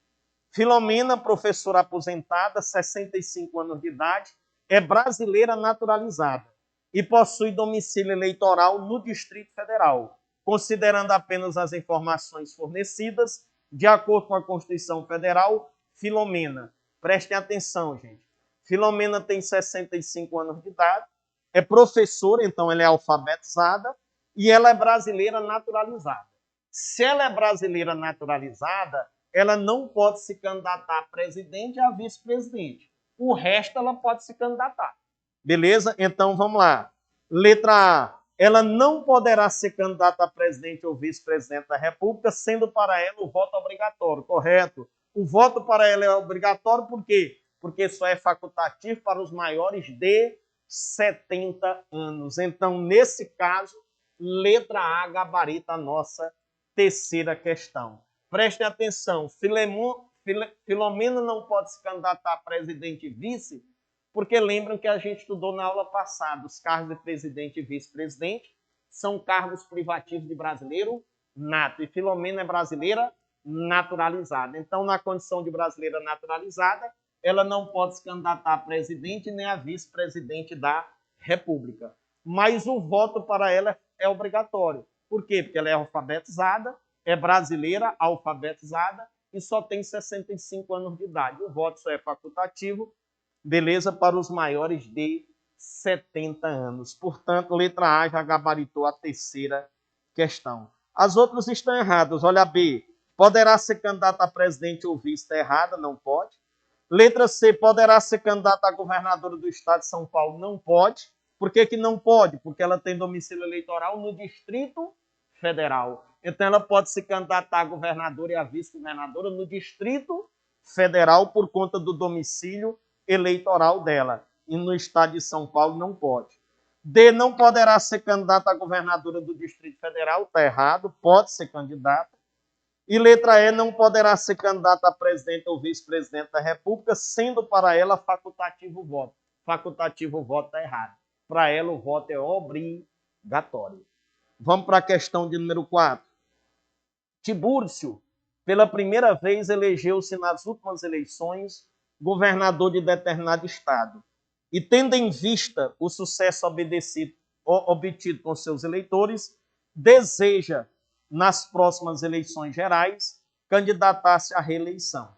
Filomena, professora aposentada, 65 anos de idade, é brasileira naturalizada. e possui domicílio eleitoral no Distrito Federal, considerando apenas as informações fornecidas, de acordo com a Constituição Federal, Filomena. Prestem atenção, gente. Filomena tem 65 anos de idade, é professora, então ela é alfabetizada, e ela é brasileira naturalizada. Se ela é brasileira naturalizada, ela não pode se candidatar a presidente e a vice-presidente. O resto ela pode se candidatar. Beleza? Então vamos lá. Letra A. Ela não poderá ser candidata a presidente ou vice-presidente da República, sendo para ela o voto obrigatório. Correto? O voto para ela é obrigatório por quê? Porque só é facultativo para os maiores de 70 anos. Então, nesse caso, letra A gabarita a nossa terceira questão. Prestem atenção, Filomena não pode se candidatar a presidente e vice, porque lembram que a gente estudou na aula passada, os cargos de presidente e vice-presidente são cargos privativos de brasileiro nato, e Filomena é brasileira naturalizada. Então, na condição de brasileira naturalizada, ela não pode se candidatar a presidente nem a vice-presidente da República. Mas o voto para ela é obrigatório. Por quê? Porque ela é alfabetizada, é brasileira, alfabetizada, e só tem 65 anos de idade. O voto só é facultativo, beleza, para os maiores de 70 anos. Portanto, letra A já gabaritou a terceira questão. As outras estão erradas. Olha a B. Poderá ser candidata a presidente ou vice? Está errada, não pode. Letra C. Poderá ser candidata a governadora do estado de São Paulo? Não pode. Por que que não pode? Porque ela tem domicílio eleitoral no Distrito Federal. Então, ela pode se candidatar a governadora e a vice-governadora no Distrito Federal por conta do domicílio eleitoral dela. E no estado de São Paulo não pode. D. Não poderá ser candidata a governadora do Distrito Federal. Está errado. Pode ser candidata. E letra E. Não poderá ser candidata a presidente ou vice-presidente da República, sendo para ela facultativo o voto. Facultativo o voto está errado. Para ela o voto é obrigatório. Vamos para a questão de número 4. Tibúrcio, pela primeira vez, elegeu-se nas últimas eleições governador de determinado estado. E tendo em vista o sucesso obtido com seus eleitores, deseja, nas próximas eleições gerais, candidatar-se à reeleição.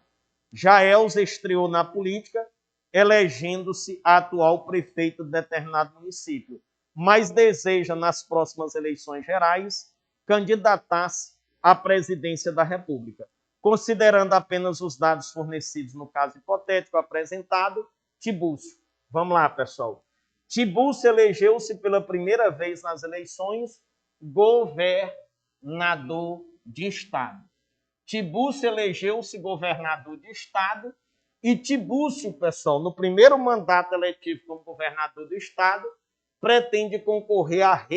Já Elza estreou na política, elegendo-se atual prefeito de determinado município, mas deseja, nas próximas eleições gerais, candidatar-se à presidência da República. Considerando apenas os dados fornecidos no caso hipotético apresentado, Tibúrcio. Vamos lá, pessoal. Tibúrcio elegeu-se pela primeira vez nas eleições governador de estado. Tibúrcio elegeu-se governador de estado e Tibúrcio, pessoal, no primeiro mandato eletivo como governador do estado, pretende concorrer à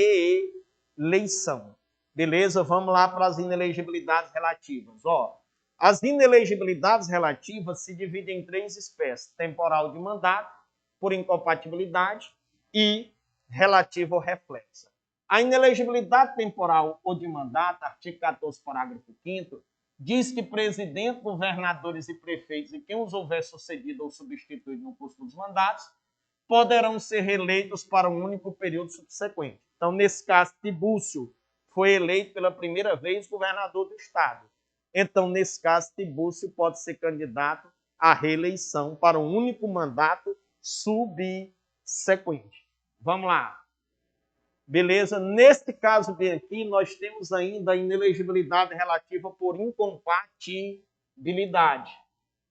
reeleição. Beleza? Vamos lá para as inelegibilidades relativas. As inelegibilidades relativas se dividem em 3 espécies: temporal de mandato, por incompatibilidade e relativo ou reflexa. A inelegibilidade temporal ou de mandato, artigo 14, parágrafo 5º, diz que presidente, governadores e prefeitos e quem os houver sucedido ou substituído no curso dos mandatos poderão ser reeleitos para um único período subsequente. Então, nesse caso, Tibúrcio foi eleito pela primeira vez governador do estado. Então, nesse caso, Tibúrcio pode ser candidato à reeleição para um único mandato subsequente. Vamos lá. Beleza? Neste caso aqui, nós temos ainda a inelegibilidade relativa por incompatibilidade.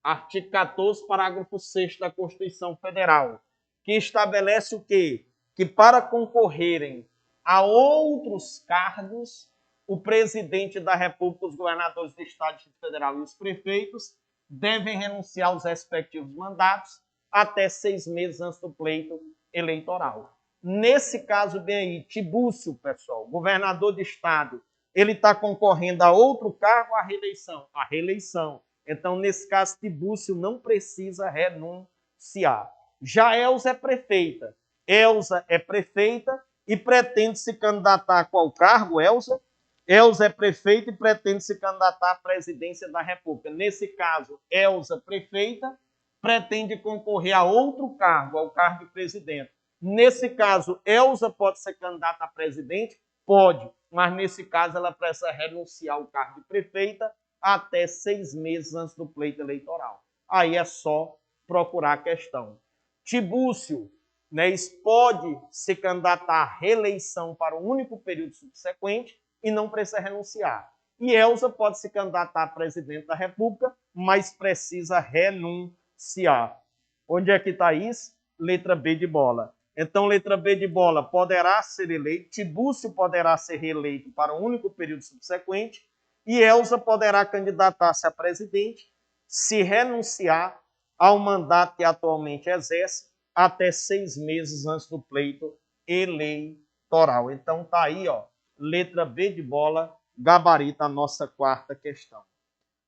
Artigo 14, parágrafo 6º da Constituição Federal, que estabelece o quê? Que para concorrerem a outros cargos, o presidente da República, os governadores do Estado, Distrito Federal e os prefeitos devem renunciar aos respectivos mandatos até 6 meses antes do pleito eleitoral. Nesse caso bem aí, Tibúrcio, pessoal, governador do Estado, ele está concorrendo a outro cargo, a reeleição. A reeleição. Então, nesse caso, Tibúrcio não precisa renunciar. Já Elza é prefeita. Elza é prefeita e pretende se candidatar a qual cargo, Elza? Elza é prefeita e pretende se candidatar à presidência da República. Nesse caso, Elza, prefeita, pretende concorrer a outro cargo, ao cargo de presidente. Nesse caso, Elza pode ser candidata a presidente? Pode, mas nesse caso ela precisa renunciar ao cargo de prefeita até 6 meses antes do pleito eleitoral. Aí é só procurar a questão. Tibúcio, né, pode se candidatar à reeleição para um único período subsequente e não precisa renunciar. E Elza pode se candidatar a presidente da República, mas precisa renunciar. Onde é que está isso? Letra B de bola. Então, letra B de bola, poderá ser eleito, Tibúcio poderá ser reeleito para um único período subsequente e Elza poderá candidatar-se a presidente se renunciar ao mandato que atualmente exerce até 6 meses antes do pleito eleitoral. Então, tá aí, ó, letra B de bola, gabarita a nossa quarta questão.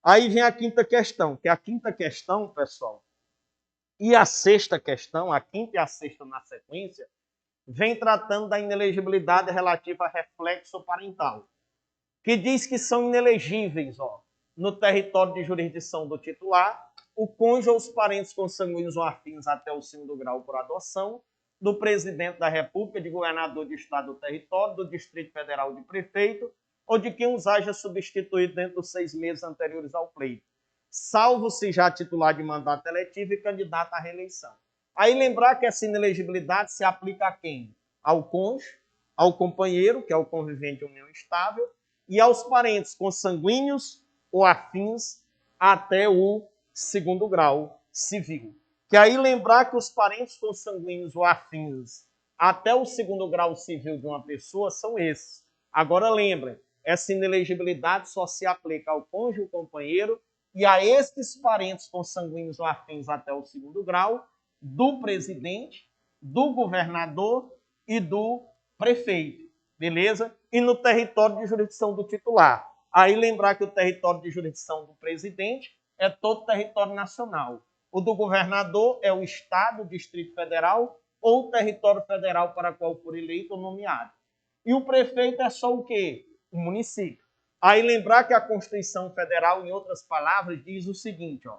Aí vem a quinta questão, que a quinta questão, pessoal, e a sexta questão, a quinta e a sexta na sequência, vem tratando da inelegibilidade relativa a reflexo parental, que diz que são inelegíveis, ó, no território de jurisdição do titular, o cônjuge ou os parentes consanguíneos ou afins até o 2º grau por adoção, do presidente da República, de governador de estado do território, do Distrito Federal de prefeito, ou de quem os haja substituído dentro dos 6 meses anteriores ao pleito, salvo se já titular de mandato eletivo e candidato à reeleição. Aí lembrar que essa inelegibilidade se aplica a quem? Ao cônjuge, ao companheiro, que é o convivente de união estável, e aos parentes consanguíneos ou afins até o 2º grau civil. Que aí lembrar que os parentes consanguíneos ou afins até o 2º grau civil de uma pessoa são esses. Agora lembrem, essa inelegibilidade só se aplica ao cônjuge, ao companheiro, e a estes parentes consanguíneos ou afins até o 2º grau do presidente, do governador e do prefeito, beleza? E no território de jurisdição do titular. Aí lembrar que o território de jurisdição do presidente é todo território nacional. O do governador é o estado, o Distrito Federal ou o território federal para qual for eleito ou nomeado. E o prefeito é só o quê? O município. Aí lembrar que a Constituição Federal, em outras palavras, diz o seguinte, ó,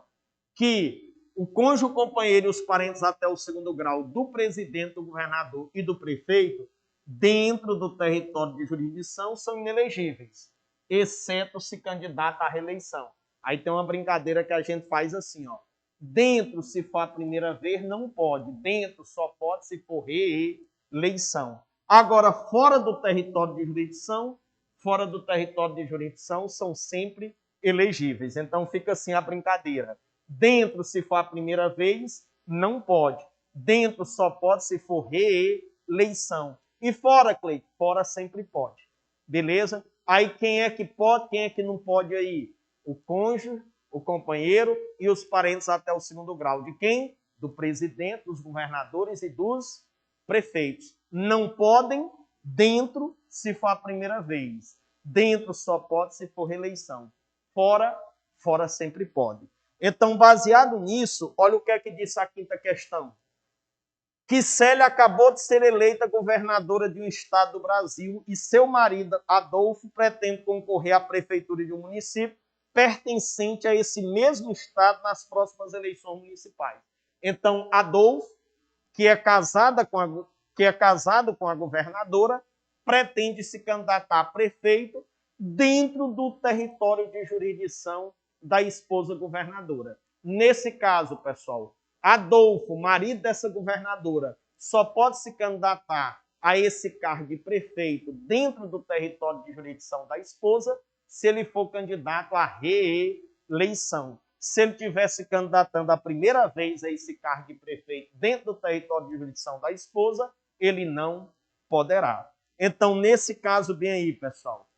que o cônjuge, o companheiro e os parentes até o 2º grau do presidente, do governador e do prefeito, dentro do território de jurisdição, são inelegíveis, exceto se candidata à reeleição. Aí tem uma brincadeira que a gente faz assim, ó. Dentro, se for a primeira vez, não pode. Dentro, só pode se for reeleição. Agora, fora do território de jurisdição, são sempre elegíveis. Então, fica assim a brincadeira. Dentro, se for a primeira vez, não pode. Dentro, só pode se for reeleição. E fora, Cleiton? Fora sempre pode. Beleza? Aí, quem é que pode, quem é que não pode aí? O cônjuge, o companheiro e os parentes até o 2º grau. De quem? Do presidente, dos governadores e dos prefeitos. Não podem dentro, se for a primeira vez. Dentro só pode se for reeleição. Fora sempre pode. Então, baseado nisso, olha o que é que disse a quinta questão. Que Célia acabou de ser eleita governadora de um estado do Brasil e seu marido, Adolfo, pretende concorrer à prefeitura de um município pertencente a esse mesmo estado nas próximas eleições municipais. Então, Adolfo, que é casado com a governadora, pretende se candidatar a prefeito dentro do território de jurisdição da esposa governadora. Nesse caso, pessoal, Adolfo, marido dessa governadora, só pode se candidatar a esse cargo de prefeito dentro do território de jurisdição da esposa se ele for candidato à reeleição. Se ele tivesse candidatando a primeira vez a esse cargo de prefeito dentro do território de jurisdição da esposa, ele não poderá. Então, nesse caso, bem aí, pessoal,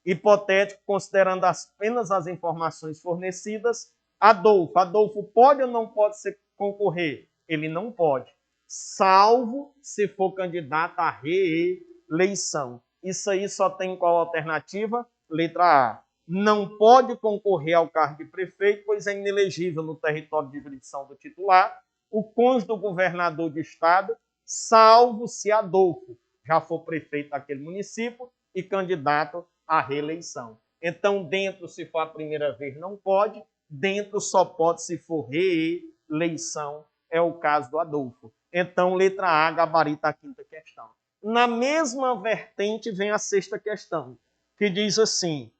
hipotético, considerando apenas as informações fornecidas, Adolfo pode ou não pode concorrer? Ele não pode, salvo se for candidato à reeleição. Isso aí só tem qual alternativa? Letra A. Não pode concorrer ao cargo de prefeito, pois é inelegível no território de jurisdição do titular, o cônjuge do governador de estado, salvo se Adolfo já for prefeito daquele município e candidato à reeleição. Então, dentro, se for a primeira vez, não pode. Dentro, só pode se for reeleição. É o caso do Adolfo. Então, letra A gabarita a quinta questão. Na mesma vertente vem a sexta questão, que diz assim: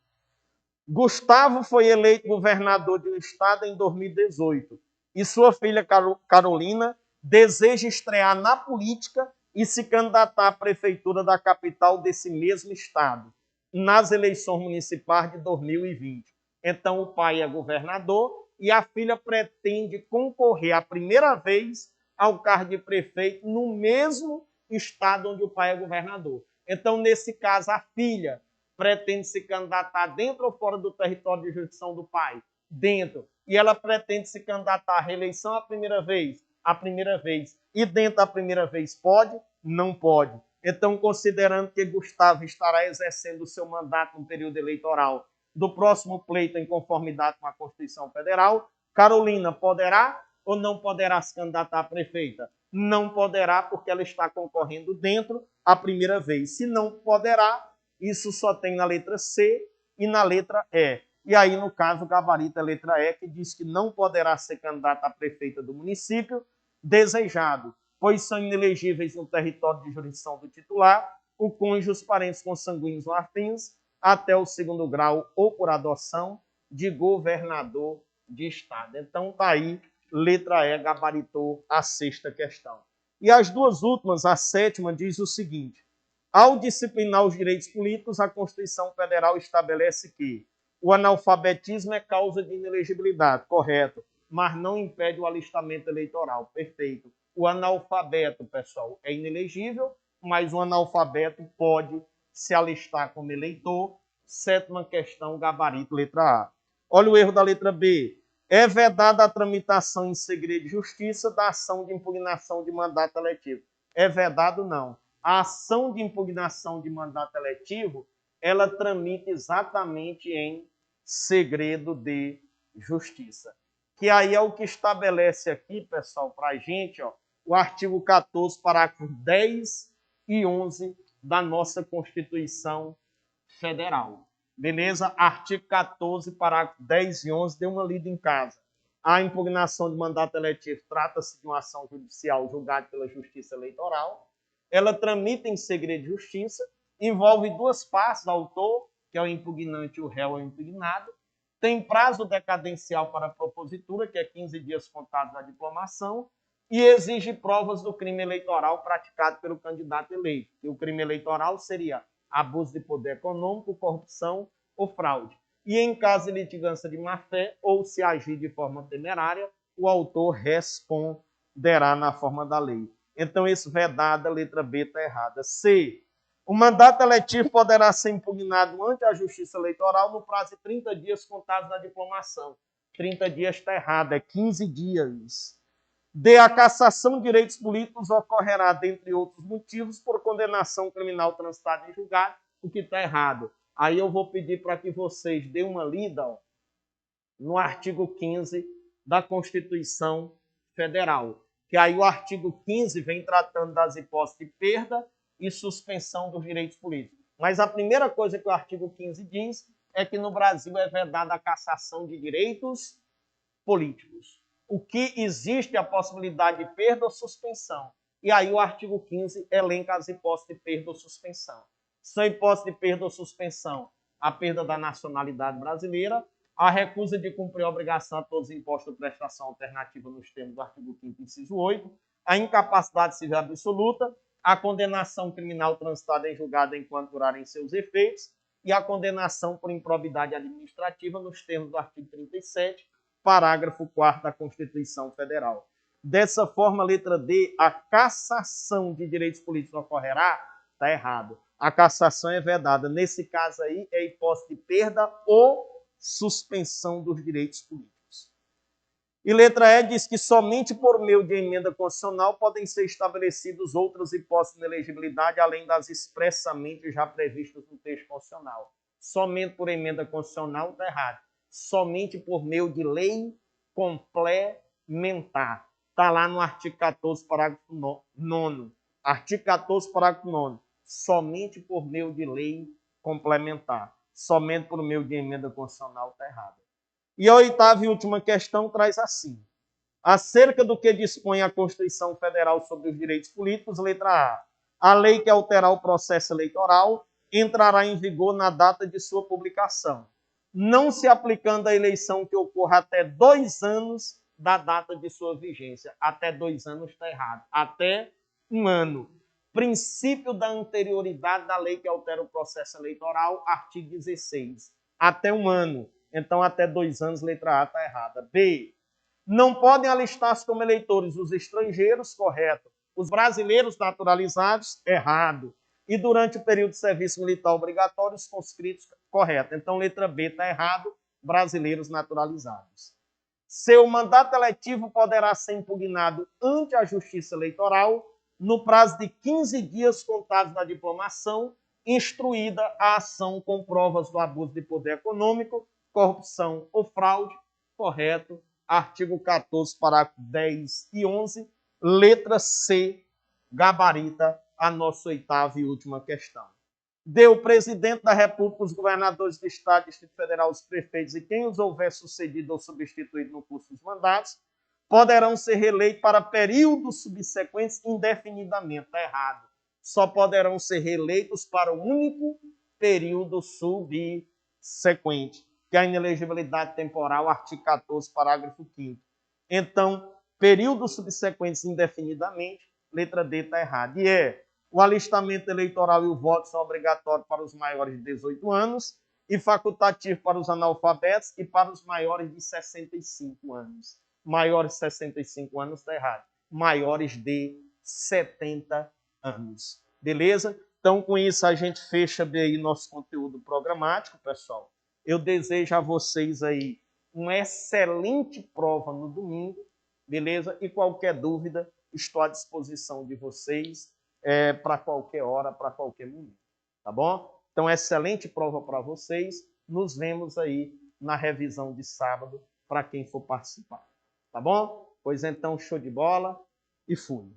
Gustavo foi eleito governador de um estado em 2018 e sua filha Carolina deseja estrear na política e se candidatar à prefeitura da capital desse mesmo estado nas eleições municipais de 2020. Então, o pai é governador e a filha pretende concorrer a primeira vez ao cargo de prefeito no mesmo estado onde o pai é governador. Então, nesse caso, a filha pretende se candidatar dentro ou fora do território de jurisdição do pai? Dentro. E ela pretende se candidatar à reeleição a primeira vez? A primeira vez. E dentro da primeira vez pode? Não pode. Então, considerando que Gustavo estará exercendo o seu mandato no período eleitoral do próximo pleito em conformidade com a Constituição Federal, Carolina poderá ou não poderá se candidatar a prefeita? Não poderá, porque ela está concorrendo dentro a primeira vez. Se não poderá, isso só tem na letra C e na letra E. E aí, no caso, o gabarito é a letra E, que diz que não poderá ser candidata a prefeita do município desejado, pois são inelegíveis no território de jurisdição do titular, o cônjuge, os parentes consanguíneos ou afins, até o segundo grau ou por adoção de governador de estado. Então, está aí, letra E gabaritou a sexta questão. E as duas últimas, a sétima, diz o seguinte: ao disciplinar os direitos políticos, a Constituição Federal estabelece que o analfabetismo é causa de inelegibilidade, correto, mas não impede o alistamento eleitoral, perfeito. O analfabeto, pessoal, é inelegível, mas o analfabeto pode se alistar como eleitor. Sétima questão, gabarito, letra A. Olha o erro da letra B. É vedada a tramitação em segredo de justiça da ação de impugnação de mandato eletivo. É vedado, não. A ação de impugnação de mandato eletivo, ela tramita exatamente em segredo de justiça. Que aí é o que estabelece aqui, pessoal, para a gente, ó, o artigo 14, parágrafos 10 e 11 da nossa Constituição Federal. Beleza? Artigo 14, parágrafo 10 e 11, dê uma lida em casa. A impugnação de mandato eletivo trata-se de uma ação judicial julgada pela Justiça Eleitoral. Ela tramita em segredo de justiça, envolve duas partes, autor, que é o impugnante, e o réu é o impugnado. Tem prazo decadencial para a propositura, que é 15 dias contados da diplomação, e exige provas do crime eleitoral praticado pelo candidato eleito. E o crime eleitoral seria abuso de poder econômico, corrupção ou fraude. E em caso de litigância de má-fé ou se agir de forma temerária, o autor responderá na forma da lei. Então, esse vedado, a letra B está errada. C. O mandato eletivo poderá ser impugnado ante a Justiça Eleitoral no prazo de 30 dias contados da diplomação. 30 dias está errado, é 15 dias. D. A cassação de direitos políticos ocorrerá, dentre outros motivos, por condenação criminal transitada em julgado, o que está errado. Aí eu vou pedir para que vocês dêem uma lida, ó, no artigo 15 da Constituição Federal. Que aí o artigo 15 vem tratando das hipóteses de perda e suspensão dos direitos políticos. Mas a primeira coisa que o artigo 15 diz é que no Brasil é vedada a cassação de direitos políticos. O que existe a possibilidade de perda ou suspensão. E aí o artigo 15 elenca as hipóteses de perda ou suspensão. São hipóteses de perda ou suspensão: a perda da nacionalidade brasileira, a recusa de cumprir a obrigação a todos os impostos de prestação alternativa nos termos do artigo 5º, inciso 8, a incapacidade civil absoluta, a condenação criminal transitada em julgado enquanto durarem seus efeitos e a condenação por improbidade administrativa nos termos do artigo 37, parágrafo 4º da Constituição Federal. Dessa forma, letra D, a cassação de direitos políticos ocorrerá? Está errado. A cassação é vedada. Nesse caso aí, é hipótese de perda ou suspensão dos direitos políticos. E letra E diz que somente por meio de emenda constitucional podem ser estabelecidas outras hipóteses de inelegibilidade, além das expressamente já previstas no texto constitucional. Somente por emenda constitucional está errado. Somente por meio de lei complementar. Está lá no artigo 14, parágrafo 9. Artigo 14, parágrafo 9. Somente por meio de lei complementar. Somente por meio de emenda constitucional está errado. E a oitava e última questão traz assim: Acerca do que dispõe a Constituição Federal sobre os direitos políticos, letra A. A lei que alterar o processo eleitoral entrará em vigor na data de sua publicação, não se aplicando à eleição que ocorra até 2 anos da data de sua vigência. Até 2 anos está errado. Até 1 ano. Princípio da anterioridade da lei que altera o processo eleitoral, artigo 16. Até 1 ano. Então, até 2 anos, letra A está errada. B. Não podem alistar-se como eleitores os estrangeiros, correto. Os brasileiros naturalizados, errado. E durante o período de serviço militar obrigatório, os conscritos, correto. Então, letra B está errado, brasileiros naturalizados. Seu mandato eletivo poderá ser impugnado ante a Justiça Eleitoral no prazo de 15 dias contados da diplomação, instruída a ação com provas do abuso de poder econômico, corrupção ou fraude, correto. Artigo 14, parágrafo 10 e 11, letra C, gabarita a nossa 8ª e última questão. Deu presidente da República, os governadores de Estado, Distrito Federal, os prefeitos e quem os houver sucedido ou substituído no curso dos mandatos, poderão ser reeleitos para períodos subsequentes indefinidamente. Está errado. Só poderão ser reeleitos para o único período subsequente, que é a inelegibilidade temporal, artigo 14, parágrafo 5º. Então, períodos subsequentes indefinidamente, letra D está errada. E o alistamento eleitoral e o voto são obrigatórios para os maiores de 18 anos e facultativo para os analfabetos e para os maiores de 65 anos. Maiores de 65 anos está errado. Maiores de 70 anos. Beleza? Então, com isso, a gente fecha bem aí nosso conteúdo programático, pessoal. Eu desejo a vocês aí uma excelente prova no domingo, beleza? E qualquer dúvida, estou à disposição de vocês para qualquer hora, para qualquer momento, tá bom? Então, excelente prova para vocês. Nos vemos aí na revisão de sábado para quem for participar, tá bom? Pois então, show de bola e fui.